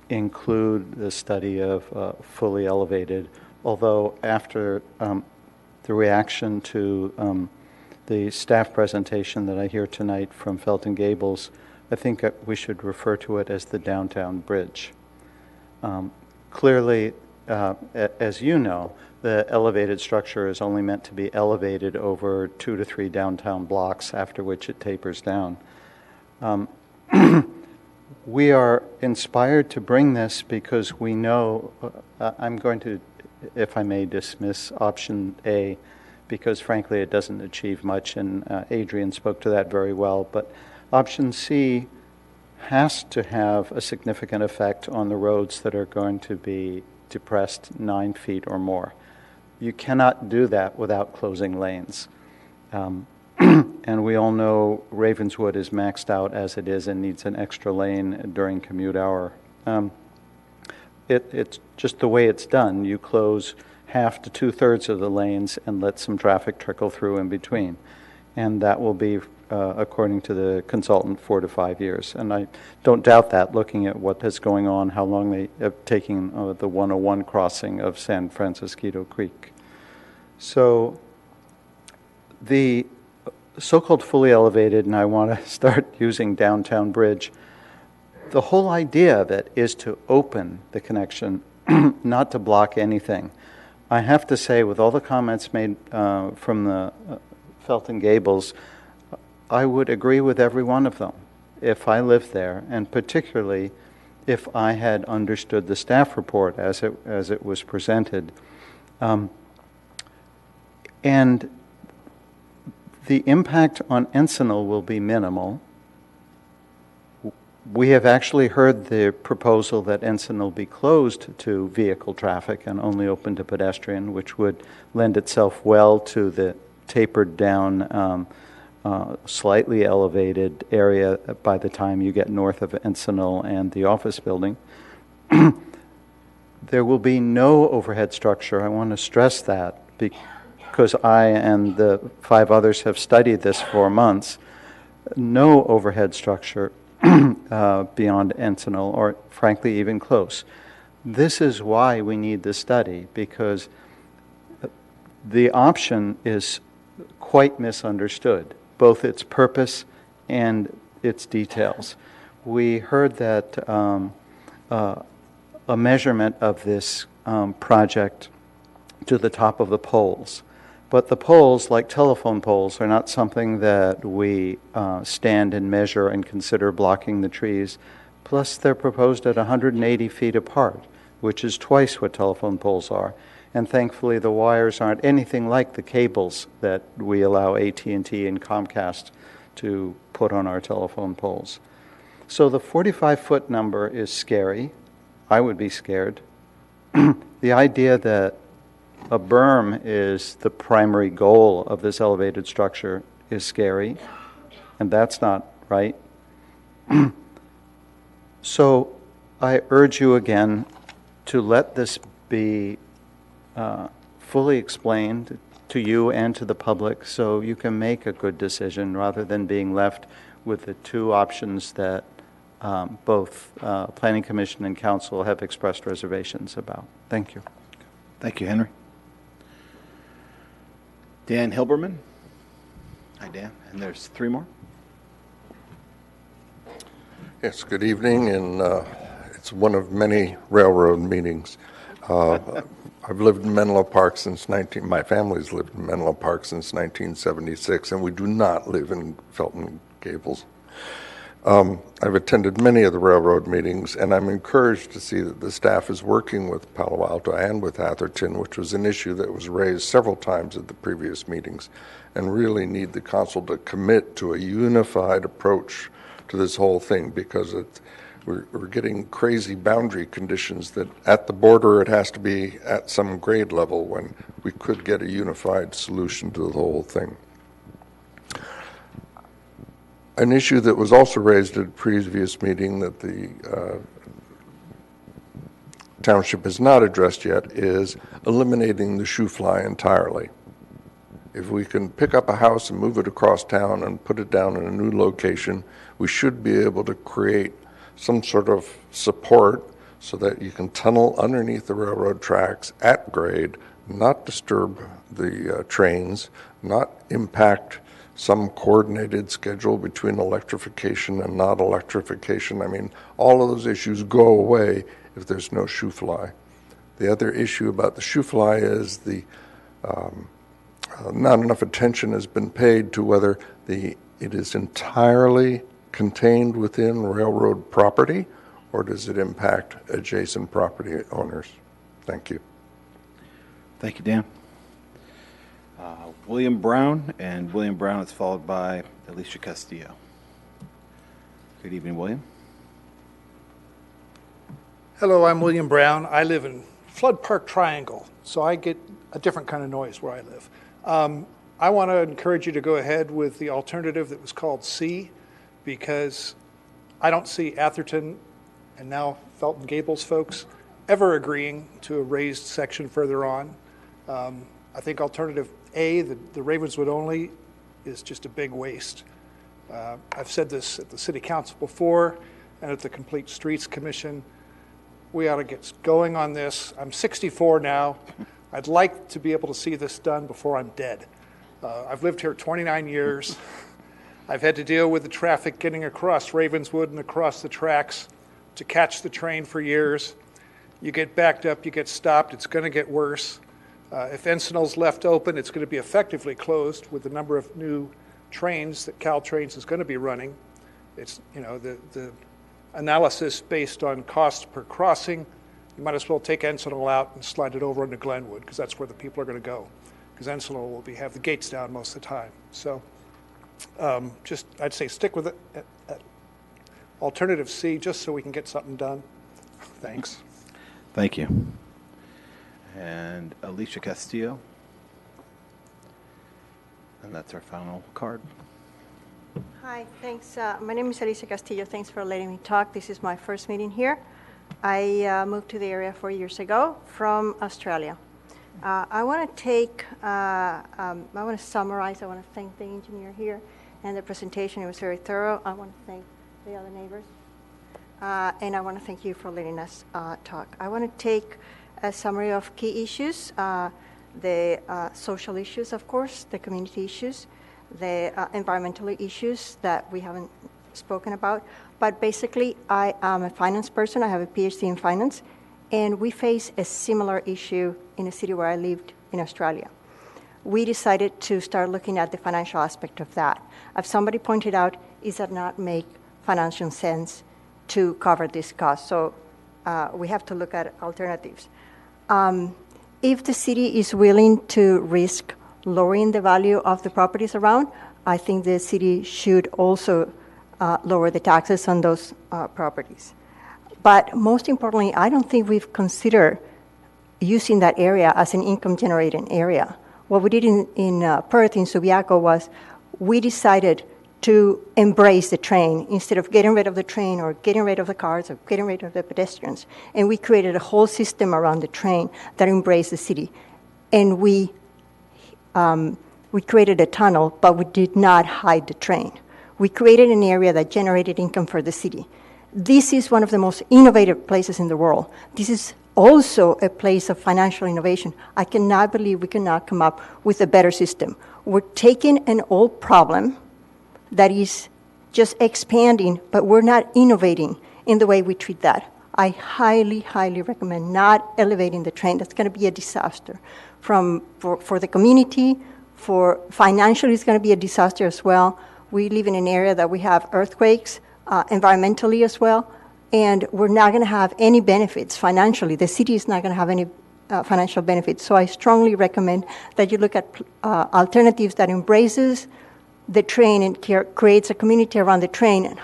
include the study of fully elevated, although after the reaction to the staff presentation that I hear tonight from Felton Gables, I think we should refer to it as the downtown bridge. Clearly, as you know, the elevated structure is only meant to be elevated over 2 to 3 downtown blocks, after which it tapers down. We are inspired to bring this because we know, I'm going to, if I may, dismiss option A, because frankly it doesn't achieve much, and Adrian spoke to that very well, but option C has to have a significant effect on the roads that are going to be depressed 9 feet or more. You cannot do that without closing lanes. And we all know Ravenswood is maxed out as it is and needs an extra lane during commute hour. It's just the way it's done. You close half to 2/3 of the lanes and let some traffic trickle through in between. And that will be, according to the consultant, 4 to 5 years. And I don't doubt that, looking at what is going on, how long they have taken the 101 crossing of San Francisco Creek. So the so-called fully elevated, and I want to start using downtown bridge, the whole idea of it is to open the connection, not to block anything. I have to say, with all the comments made from the Felton Gables, I would agree with every one of them if I lived there, and particularly if I had understood the staff report as it was presented. And the impact on Encinal will be minimal. We have actually heard the proposal that Encinal be closed to vehicle traffic and only open to pedestrian, which would lend itself well to the tapered down, slightly elevated area by the time you get north of Encinal and the office building. There will be no overhead structure. I want to stress that because I and the 5 others have studied this for months. No overhead structure beyond Encinal, or frankly even close. This is why we need the study, because the option is quite misunderstood, both its purpose and its details. We heard that a measurement of this project to the top of the poles. But the poles, like telephone poles, are not something that we stand and measure and consider blocking the trees. Plus, they're proposed at 180 feet apart, which is twice what telephone poles are. And thankfully, the wires aren't anything like the cables that we allow AT&T and Comcast to put on our telephone poles. So the 45-foot number is scary. I would be scared. The idea that a berm is the primary goal of this elevated structure is scary, and that's not right? So I urge you again to let this be fully explained to you and to the public so you can make a good decision rather than being left with the two options that both Planning Commission and Council have expressed reservations about. Thank you. Thank you, Henry. Dan Hilberman. Hi, Dan. And there's three more. Yes, good evening, and it's one of many railroad meetings. I've lived in Menlo Park since my family's lived in Menlo Park since 1976, and we do not live in Felton Gables. I've attended many of the railroad meetings, and I'm encouraged to see that the staff is working with Palo Alto and with Atherton, which was an issue that was raised several times at the previous meetings, and really need the council to commit to a unified approach to this whole thing, because we're getting crazy boundary conditions that at the border it has to be at some grade level when we could get a unified solution to the whole thing. An issue that was also raised at a previous meeting that the township has not addressed yet is eliminating the shoe fly entirely. If we can pick up a house and move it across town and put it down in a new location, we should be able to create some sort of support so that you can tunnel underneath the railroad tracks at grade, not disturb the trains, not impact some coordinated schedule between electrification and not electrification. I mean, all of those issues go away if there's no shoe fly. The other issue about the shoe fly is not enough attention has been paid to whether it is entirely contained within railroad property, or does it impact adjacent property owners? Thank you. Thank you, Dan. William Brown, and William Brown is followed by Alicia Castillo. Good evening, William. Hello, I'm William Brown. I live in Flood Park Triangle, so I get a different kind of noise where I live. I want to encourage you to go ahead with the alternative that was called C, because I don't see Atherton and now Felton Gables folks ever agreeing to a raised section further on. I think alternative A, the Ravenswood only, is just a big waste. I've said this at the City Council before and at the Complete Streets Commission. We ought to get going on this. I'm 64 now. I'd like to be able to see this done before I'm dead. I've lived here 29 years. I've had to deal with the traffic getting across Ravenswood and across the tracks to catch the train for years. You get backed up, you get stopped, it's going to get worse. If Encinal's left open, it's going to be effectively closed with the number of new trains that Caltrains is going to be running. It's, the analysis based on cost per crossing, you might as well take Encinal out and slide it over into Glenwood, because that's where the people are going to go, because Encinal will have the gates down most of the time. So I'd say stick with it. Alternative C, just so we can get something done. Thanks. Thank you. And Alicia Castillo. And that's our final card. Hi, thanks. My name is Alicia Castillo. Thanks for letting me talk. This is my first meeting here. I moved to the area 4 years ago from Australia. I want to summarize. I want to thank the engineer here and the presentation. It was very thorough. I want to thank the other neighbors. And I want to thank you for letting us talk. I want to take a summary of key issues, the social issues, of course, the community issues, the environmental issues that we haven't spoken about. But basically, I am a finance person. I have a PhD in finance. And we face a similar issue in a city where I lived in Australia. We decided to start looking at the financial aspect of that. As somebody pointed out, does that not make financial sense to cover this cost? So we have to look at alternatives. If the city is willing to risk lowering the value of the properties around, I think the city should also lower the taxes on those properties. But most importantly, I don't think we've considered using that area as an income-generating area. What we did in Perth, in Subiaco, was we decided to embrace the train instead of getting rid of the train or getting rid of the cars or getting rid of the pedestrians. And we created a whole system around the train that embraced the city. And we created a tunnel, but we did not hide the train. We created an area that generated income for the city. This is one of the most innovative places in the world. This is also a place of financial innovation. I cannot believe we cannot come up with a better system. We're taking an old problem that is just expanding, but we're not innovating in the way we treat that. I highly, highly recommend not elevating the train. That's going to be a disaster for the community, for financially it's going to be a disaster as well. We live in an area that we have earthquakes, environmentally as well, and we're not going to have any benefits financially. The city is not going to have any financial benefits. So I strongly recommend that you look at alternatives that embraces the train and creates a community around the train and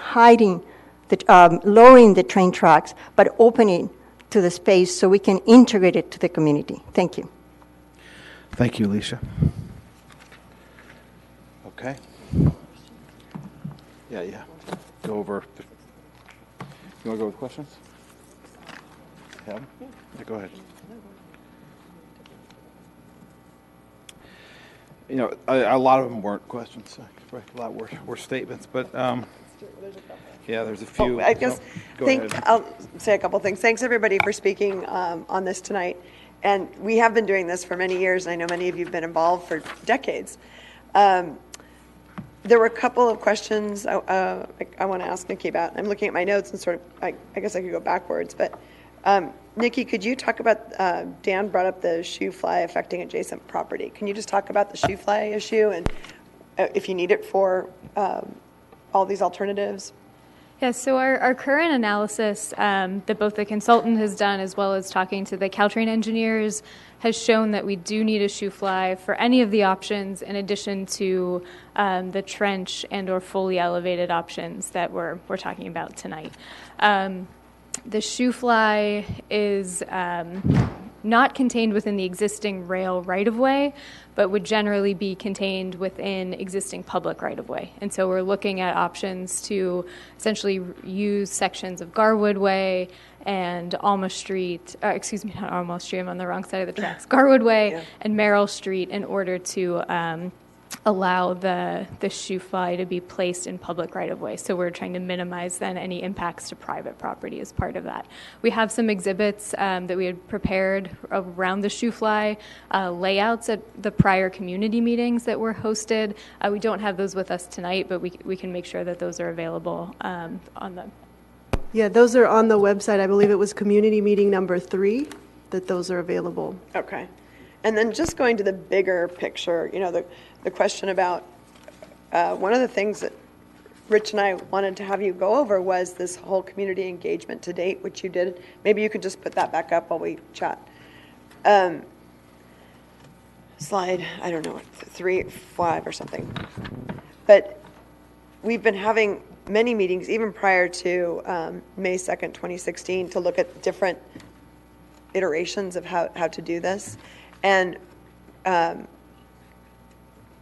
lowering the train tracks, but opening to the space so we can integrate it to the community. Thank you. Thank you, Alicia. Okay. Yeah. Go over. You want to go with questions? Yeah, go ahead. You know, a lot of them weren't questions. A lot were statements, but yeah, there's a few. I guess Ahead. I'll say a couple things. Thanks everybody for speaking on this tonight. And we have been doing this for many years, and I know many of you have been involved for decades. There were a couple of questions I want to ask Nikki about. I'm looking at my notes and sort of, I guess I could go backwards, but Nikki, could you talk about, Dan brought up the shoe fly affecting adjacent property. Can you just talk about the shoe fly issue and if you need it for all these alternatives? Yes, so our current analysis that both the consultant has done as well as talking to the Caltrain engineers has shown that we do need a shoe fly for any of the options in addition to the trench and or fully elevated options that we're talking about tonight. The shoe fly is not contained within the existing rail right-of-way, but would generally be contained within existing public right-of-way. And so we're looking at options to essentially use sections of Garwood Way and Alma Street, not Alma Street, I'm on the wrong side of the tracks, Garwood Way and Merrill Street in order to allow the shoe fly to be placed in public right-of-way. So we're trying to minimize then any impacts to private property as part of that. We have some exhibits that we had prepared around the shoe fly layouts at the prior community meetings that were hosted. We don't have those with us tonight, but we can make sure that those are available on the... Yeah, those are on the website. I believe it was community meeting number 3 that those are available. Okay. And then just going to the bigger picture, you know, the question about one of the things that Rich and I wanted to have you go over was this whole community engagement to date, which you did. Maybe you could just put that back up while we chat. Slide, I don't know, 3, 5 or something. But we've been having many meetings, even prior to May 2nd, 2016, to look at different iterations of how to do this. And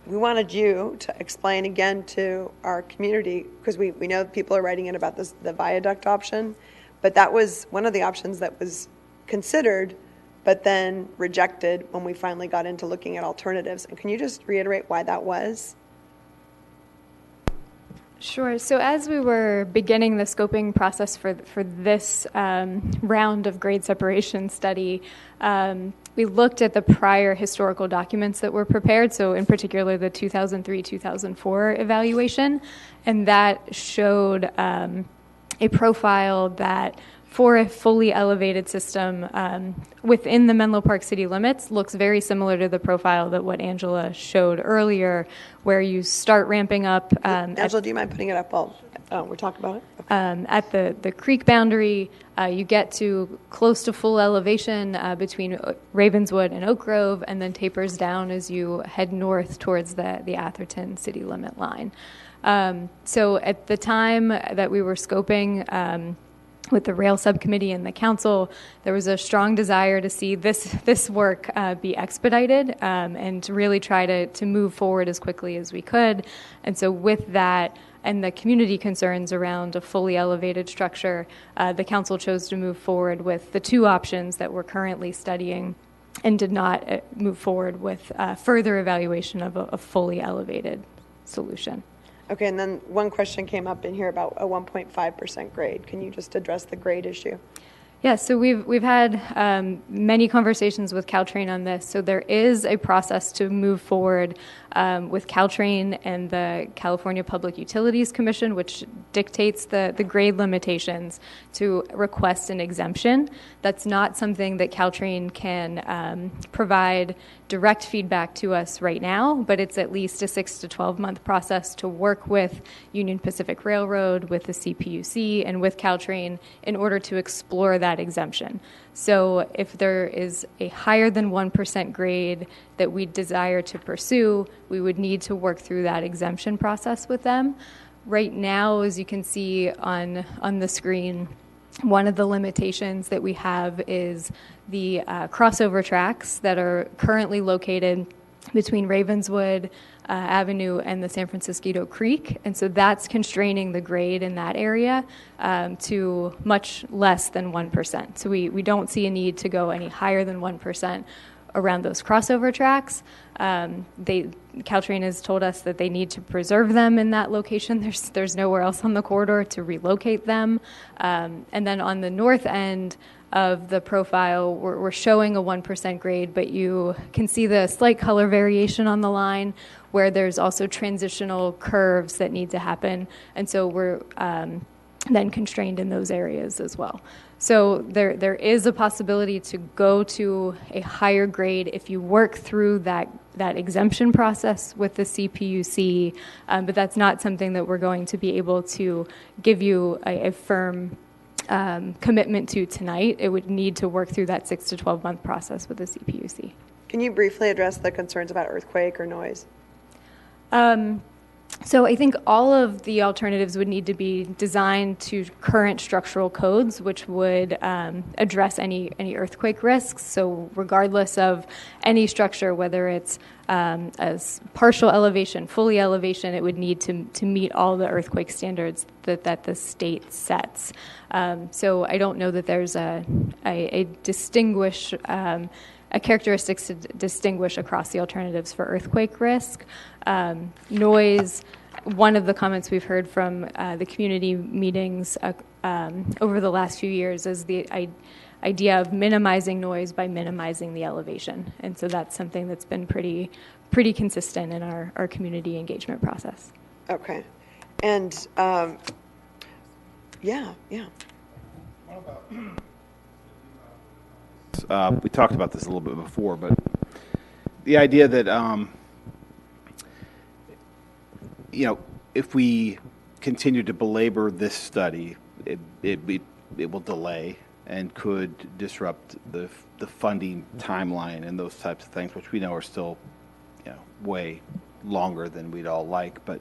we wanted you to explain again to our community, because we know people are writing in about the viaduct option, but that was one of the options that was considered, but then rejected when we finally got into looking at alternatives. And can you just reiterate why that was? Sure. So as we were beginning the scoping process for this round of grade separation study, we looked at the prior historical documents that were prepared, so in particular the 2003-2004 evaluation, and that showed a profile that for a fully elevated system within the Menlo Park city limits looks very similar to the profile that what Angela showed earlier, where you start ramping up. Angela, do you mind putting it up while we're talking about it? Okay. At the creek boundary, you get to close to full elevation between Ravenswood and Oak Grove, and then tapers down as you head north towards the Atherton city limit line. So at the time that we were scoping, with the rail subcommittee and the council, there was a strong desire to see this work be expedited and to really try to move forward as quickly as we could. And so with that and the community concerns around a fully elevated structure, the council chose to move forward with the two options that we're currently studying and did not move forward with further evaluation of a fully elevated solution. Okay, and then one question came up in here about a 1.5% grade. Can you just address the grade issue? Yeah, so we've had many conversations with Caltrain on this. So there is a process to move forward with Caltrain and the California Public Utilities Commission, which dictates the grade limitations to request an exemption. That's not something that Caltrain can provide direct feedback to us right now, but it's at least a 6 to 12 month process to work with Union Pacific Railroad, with the CPUC, and with Caltrain in order to explore that exemption. So if there is a higher than 1% grade that we desire to pursue, we would need to work through that exemption process with them. Right now, as you can see on the screen, one of the limitations that we have is the crossover tracks that are currently located between Ravenswood Avenue and the San Francisco Creek. And so that's constraining the grade in that area to much less than 1%. So we don't see a need to go any higher than 1% around those crossover tracks. Caltrain has told us that they need to preserve them in that location. There's nowhere else on the corridor to relocate them. And then on the north end of the profile, we're showing a 1% grade, but you can see the slight color variation on the line where there's also transitional curves that need to happen. And so we're then constrained in those areas as well. So there is a possibility to go to a higher grade if you work through that exemption process with the CPUC, but that's not something that we're going to be able to give you a firm commitment to tonight. It would need to work through that 6 to 12 month process with the CPUC. Can you briefly address the concerns about earthquake or noise? So I think all of the alternatives would need to be designed to current structural codes, which would address any earthquake risks. So regardless of any structure, whether it's as partial elevation, fully elevation, it would need to meet all the earthquake standards that the state sets. So I don't know that there's a characteristics to distinguish across the alternatives for earthquake risk. Noise, one of the comments we've heard from the community meetings over the last few years is the idea of minimizing noise by minimizing the elevation. And so that's something that's been pretty consistent in our community engagement process. Okay. And yeah. We talked about this a little bit before, but the idea that if we continue to belabor this study, it will delay and could disrupt the funding timeline and those types of things, which we know are still way longer than we'd all like. But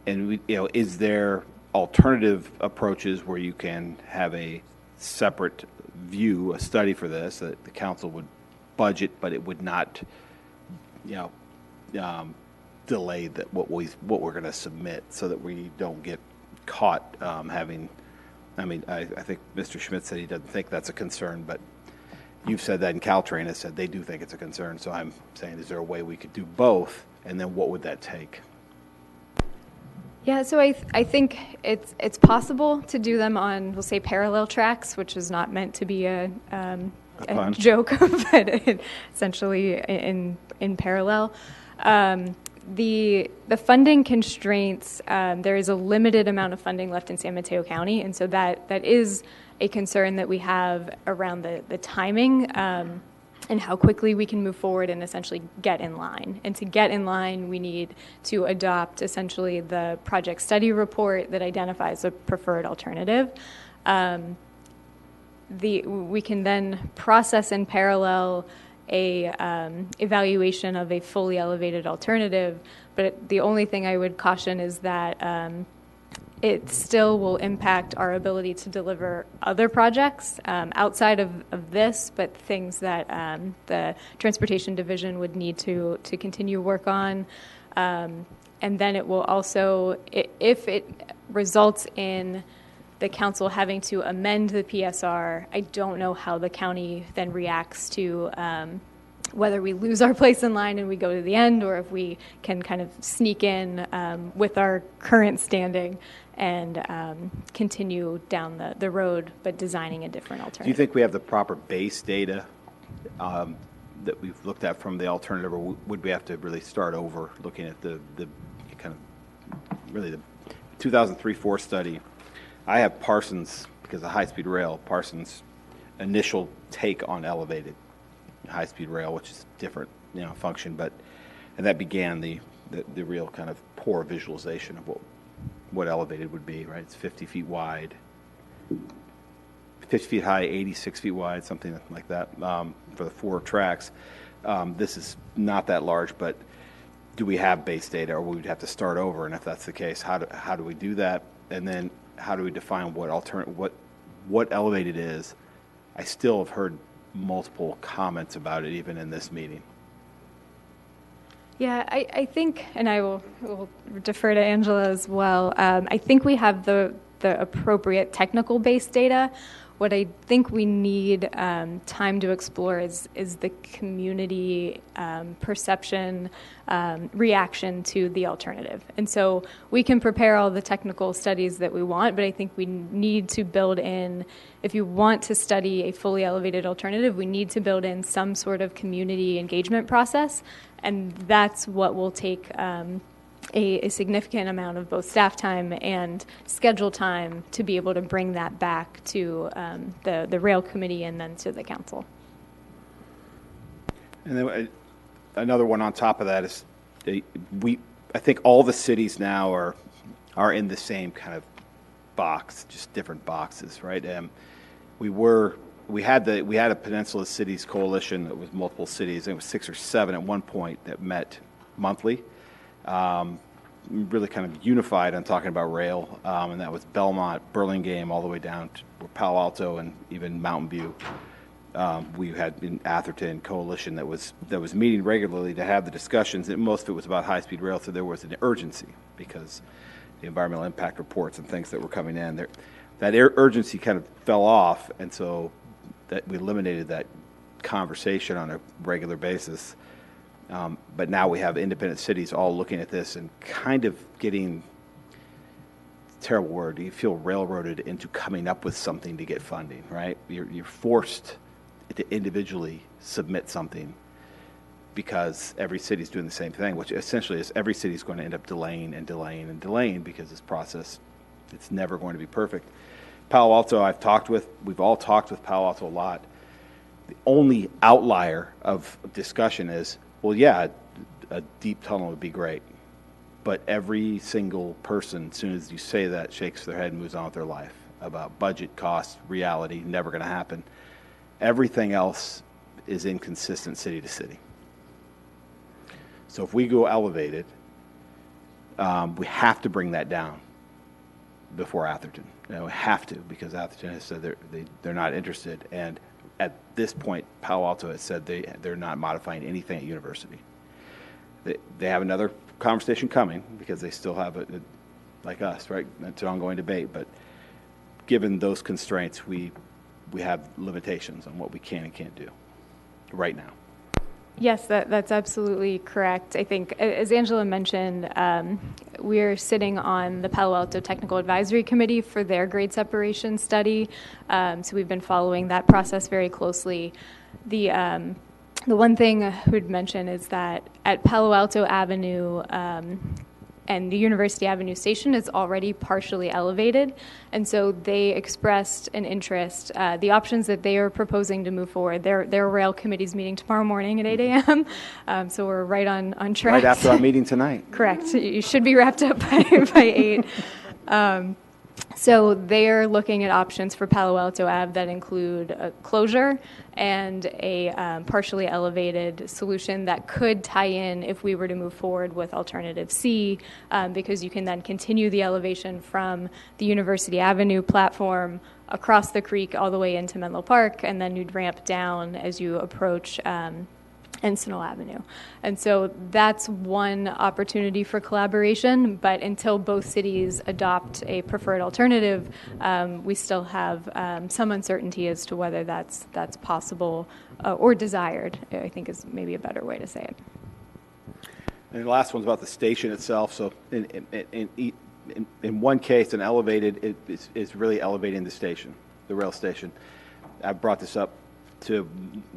is there alternative approaches where you can have a separate view, a study for this that the council would budget, but it would not, delay what we're going to submit, so that we don't get caught having. I mean, I think Mr. Schmidt said he doesn't think that's a concern, but you've said that, and Caltrain has said they do think it's a concern. So I'm saying, is there a way we could do both, and then what would that take? Yeah, so I think it's possible to do them on, we'll say, parallel tracks, which is not meant to be a joke, but essentially in parallel. The funding constraints, there is a limited amount of funding left in San Mateo County, and so that is a concern that we have around the timing and how quickly we can move forward and essentially get in line. And to get in line, we need to adopt essentially the project study report that identifies a preferred alternative. We can then process in parallel a evaluation of a fully elevated alternative, but the only thing I would caution is that it still will impact our ability to deliver other projects outside of this, but things that the Transportation Division would need to continue work on. And then it will also, if it results in the council having to amend the PSR, I don't know how the county then reacts to whether we lose our place in line and we go to the end, or if we can kind of sneak in with our current standing and continue down the road, but designing a different alternative. Do you think we have the proper base data that we've looked at from the alternative, or would we have to really start over looking at the kind of really the 2003-4 study? I have Parsons, because of high-speed rail, Parsons' initial take on elevated high-speed rail, which is different, function, and that began the real kind of poor visualization of what elevated would be, right? It's 50 feet wide, 50 feet high, 86 feet wide, something like that, for the 4 tracks. This is not that large, but do we have base data, or would we have to start over? And if that's the case, how do we do that? And then how do we define what elevated is? I still have heard multiple comments about it, even in this meeting. Yeah, I think, and I will defer to Angela as well, I think we have the appropriate technical base data. What I think we need time to explore is the community perception, reaction to the alternative. And so we can prepare all the technical studies that we want, but I think we need to build in, if you want to study a fully elevated alternative, we need to build in some sort of community engagement process, and that's what will take a significant amount of both staff time and schedule time to be able to bring that back to the rail committee and then to the council. And then another one on top of that is I think all the cities now are in the same kind of box, just different boxes, right? We had a Peninsula Cities Coalition that was multiple cities. It was 6 or 7 at one point that met monthly. Really kind of unified on talking about rail, and that was Belmont, Burlingame, all the way down to Palo Alto and even Mountain View. We had in Atherton Coalition that was meeting regularly to have the discussions, and most of it was about high-speed rail, so there was an urgency because the environmental impact reports and things that were coming in, that urgency kind of fell off, and so that we eliminated that conversation on a regular basis. But now we have independent cities all looking at this and kind of getting, terrible word, you feel railroaded into coming up with something to get funding, right? You're forced to individually submit something because every city's doing the same thing, which essentially is every city's going to end up delaying and delaying and delaying because this process, it's never going to be perfect. Palo Alto, we've all talked with Palo Alto a lot. The only outlier of discussion is, well, yeah, a deep tunnel would be great, but every single person, as soon as you say that, shakes their head and moves on with their life about budget, cost, reality, never going to happen. Everything else is inconsistent city to city. So if we go elevated, we have to bring that down before Atherton. We have to, because Atherton has said they're not interested, and at this point, Palo Alto has said they're not modifying anything at University. They have another conversation coming because they still have it, like us, right? It's an ongoing debate. But given those constraints, we have limitations on what we can and can't do right now. Yes, that's absolutely correct. I think, as Angela mentioned, we're sitting on the Palo Alto Technical Advisory Committee for their grade separation study. So we've been following that process very closely. The one thing I would mention is that at Palo Alto Avenue and the University Avenue station is already partially elevated, and so they expressed an interest. The options that they are proposing to move forward, their rail committee's meeting tomorrow morning at 8 a.m., so we're right on track. Right after our meeting tonight. Correct. You should be wrapped up by 8. So they're looking at options for Palo Alto Ave that include a closure and a partially elevated solution that could tie in if we were to move forward with alternative C, because you can then continue the elevation from the University Avenue platform across the creek all the way into Menlo Park, and then you'd ramp down as you approach Encinal Avenue. And so that's one opportunity for collaboration, but until both cities adopt a preferred alternative, we still have some uncertainty as to whether that's possible or desired, I think is maybe a better way to say it. And the last one's about the station itself. So in one case, an elevated is really elevating the station, the rail station. I've brought this up to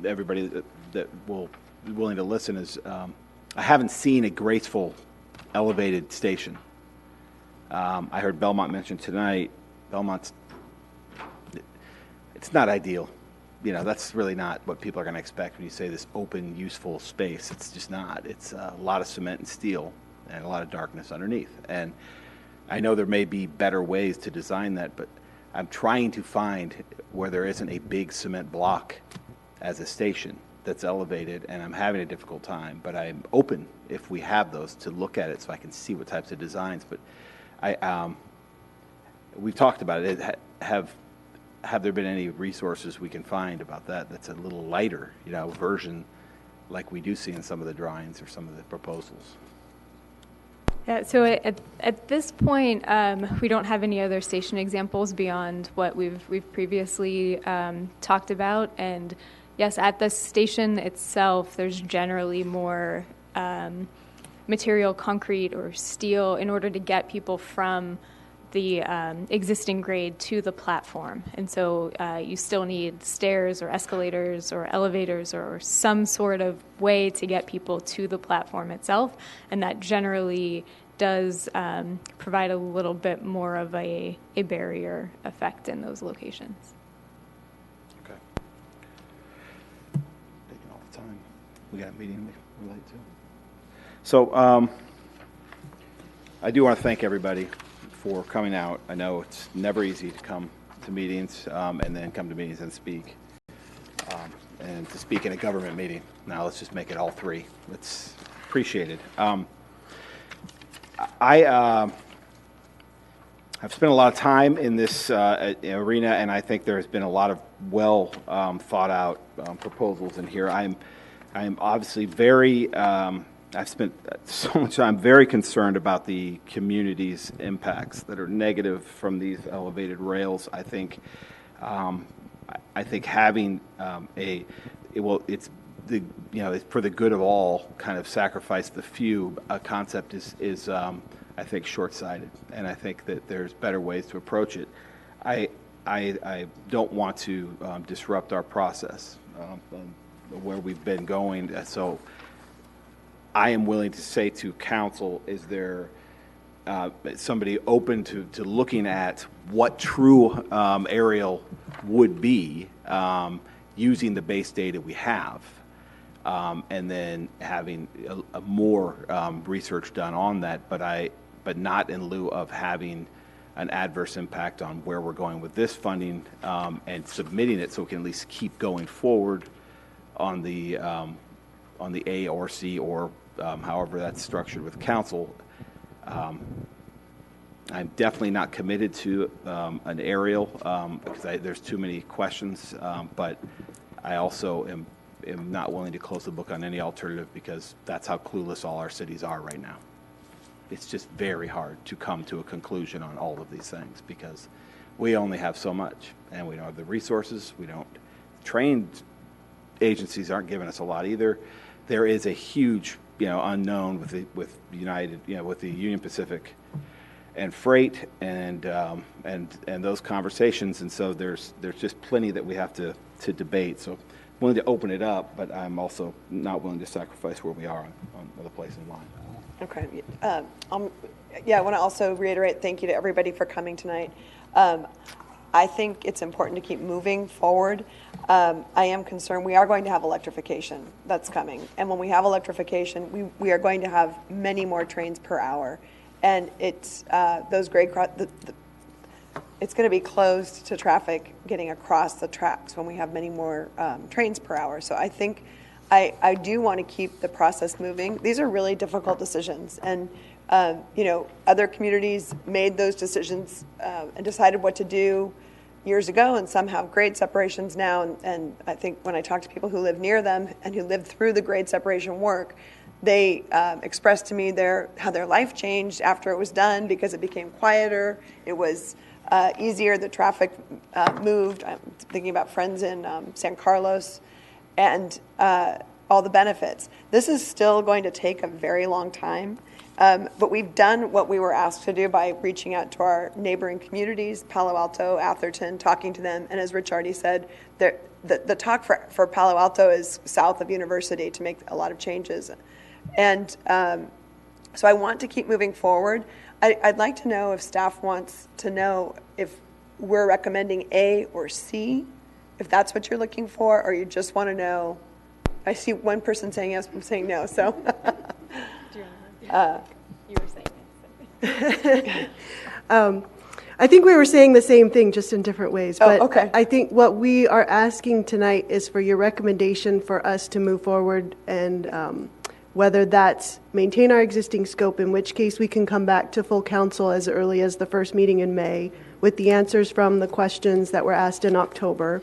everybody that will be willing to listen. I haven't seen a graceful elevated station. I heard Belmont mentioned tonight. Belmont's, it's not ideal. You know, that's really not what people are going to expect when you say this open, useful space. It's just not. It's a lot of cement and steel and a lot of darkness underneath. And I know there may be better ways to design that, but I'm trying to find where there isn't a big cement block as a station that's elevated, and I'm having a difficult time. But I'm open, if we have those, to look at it so I can see what types of designs. But we've talked about it. Have there been any resources we can find about that that's a little lighter, you know, version like we do see in some of the drawings or some of the proposals? Yeah, so at this point, we don't have any other station examples beyond what we've previously talked about. And yes, at the station itself, there's generally more material, concrete or steel, in order to get people from the existing grade to the platform. And so you still need stairs or escalators or elevators or some sort of way to get people to the platform itself. And that generally does provide a little bit more of a barrier effect in those locations. Okay. Taking all the time. We got a meeting we're late to. So I do want to thank everybody for coming out. I know it's never easy to come to meetings and then come to meetings and speak. And to speak in a government meeting. Now let's just make it all three. It's appreciated. I've spent a lot of time in this arena, and I think there has been a lot of well thought out proposals in here. I am obviously very I've spent so much time very concerned about the community's impacts that are negative from these elevated rails. I think having it's for the good of all, kind of sacrifice the few concept is I think short-sighted, and I think that there's better ways to approach it. I don't want to disrupt our process where we've been going, so I am willing to say to council, is there somebody open to looking at what true aerial would be using the base data we have, and then having a more research done on that, but not in lieu of having an adverse impact on where we're going with this funding, and submitting it so we can at least keep going forward on the A or C or however that's structured with council. I'm definitely not committed to an aerial because there's too many questions, but I also am not willing to close the book on any alternative because that's how clueless all our cities are right now. It's just very hard to come to a conclusion on all of these things because we only have so much, and we don't have the resources. We don't. Trained agencies aren't giving us a lot either. There is a huge, unknown with United, with the Union Pacific and freight and those conversations, and so there's just plenty that we have to debate. So I'm willing to open it up, but I'm also not willing to sacrifice where we are on the place in line. Okay. I want to also reiterate thank you to everybody for coming tonight. I think it's important to keep moving forward. I am concerned. We are going to have electrification that's coming. And when we have electrification, we are going to have many more trains per hour. And it's those grade it's going to be closed to traffic getting across the tracks when we have many more trains per hour. So I think I do want to keep the process moving. These are really difficult decisions, and other communities made those decisions and decided what to do years ago, and some have grade separations now. And I think when I talk to people who live near them and who lived through the grade separation work, they expressed to me how their life changed after it was done because it became quieter. It was easier. The traffic moved. I'm thinking about friends in San Carlos, and all the benefits. This is still going to take a very long time. But we've done what we were asked to do by reaching out to our neighboring communities, Palo Alto, Atherton, talking to them. And as Rich already said, the talk for Palo Alto is south of University to make a lot of changes. And so I want to keep moving forward. I'd like to know if staff wants to know if we're recommending A or C, if that's what you're looking for, or you just want to know. I see one person saying yes, I'm saying no, so. You were saying I think we were saying the same thing, just in different ways. But okay. I think what we are asking tonight is for your recommendation for us to move forward, and whether that's maintain our existing scope, in which case we can come back to full council as early as the first meeting in May with the answers from the questions that were asked in October,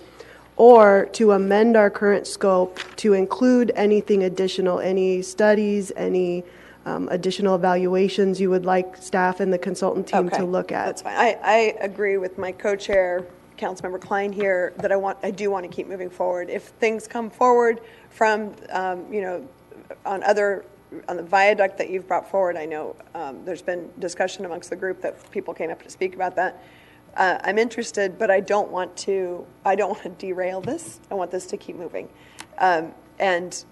or to amend our current scope to include anything additional, any studies, any additional evaluations you would like staff and the consultant team to look at. That's fine. I agree with my co-chair, Councilmember Klein here, that I do want to keep moving forward. If things come forward from, on the viaduct that you've brought forward, I know there's been discussion amongst the group that people came up to speak about that. I'm interested, but I don't want to derail this. I want this to keep moving. And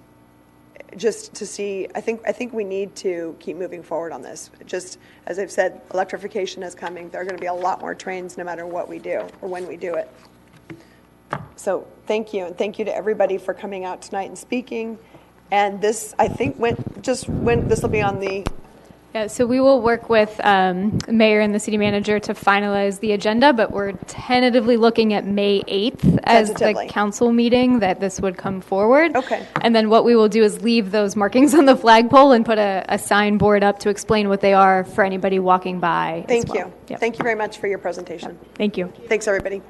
just to see, I think we need to keep moving forward on this. Just as I've said, electrification is coming. There are going to be a lot more trains no matter what we do or when we do it. So thank you, and thank you to everybody for coming out tonight and speaking. And this, I think, this will be on the. Yeah, so we will work with Mayor and the City Manager to finalize the agenda, but we're tentatively looking at May 8th as the council meeting that this would come forward. Okay. And then what we will do is leave those markings on the flagpole and put a signboard up to explain what they are for anybody walking by. Thank you. Yep. Thank you very much for your presentation. Thank you. Thanks, everybody.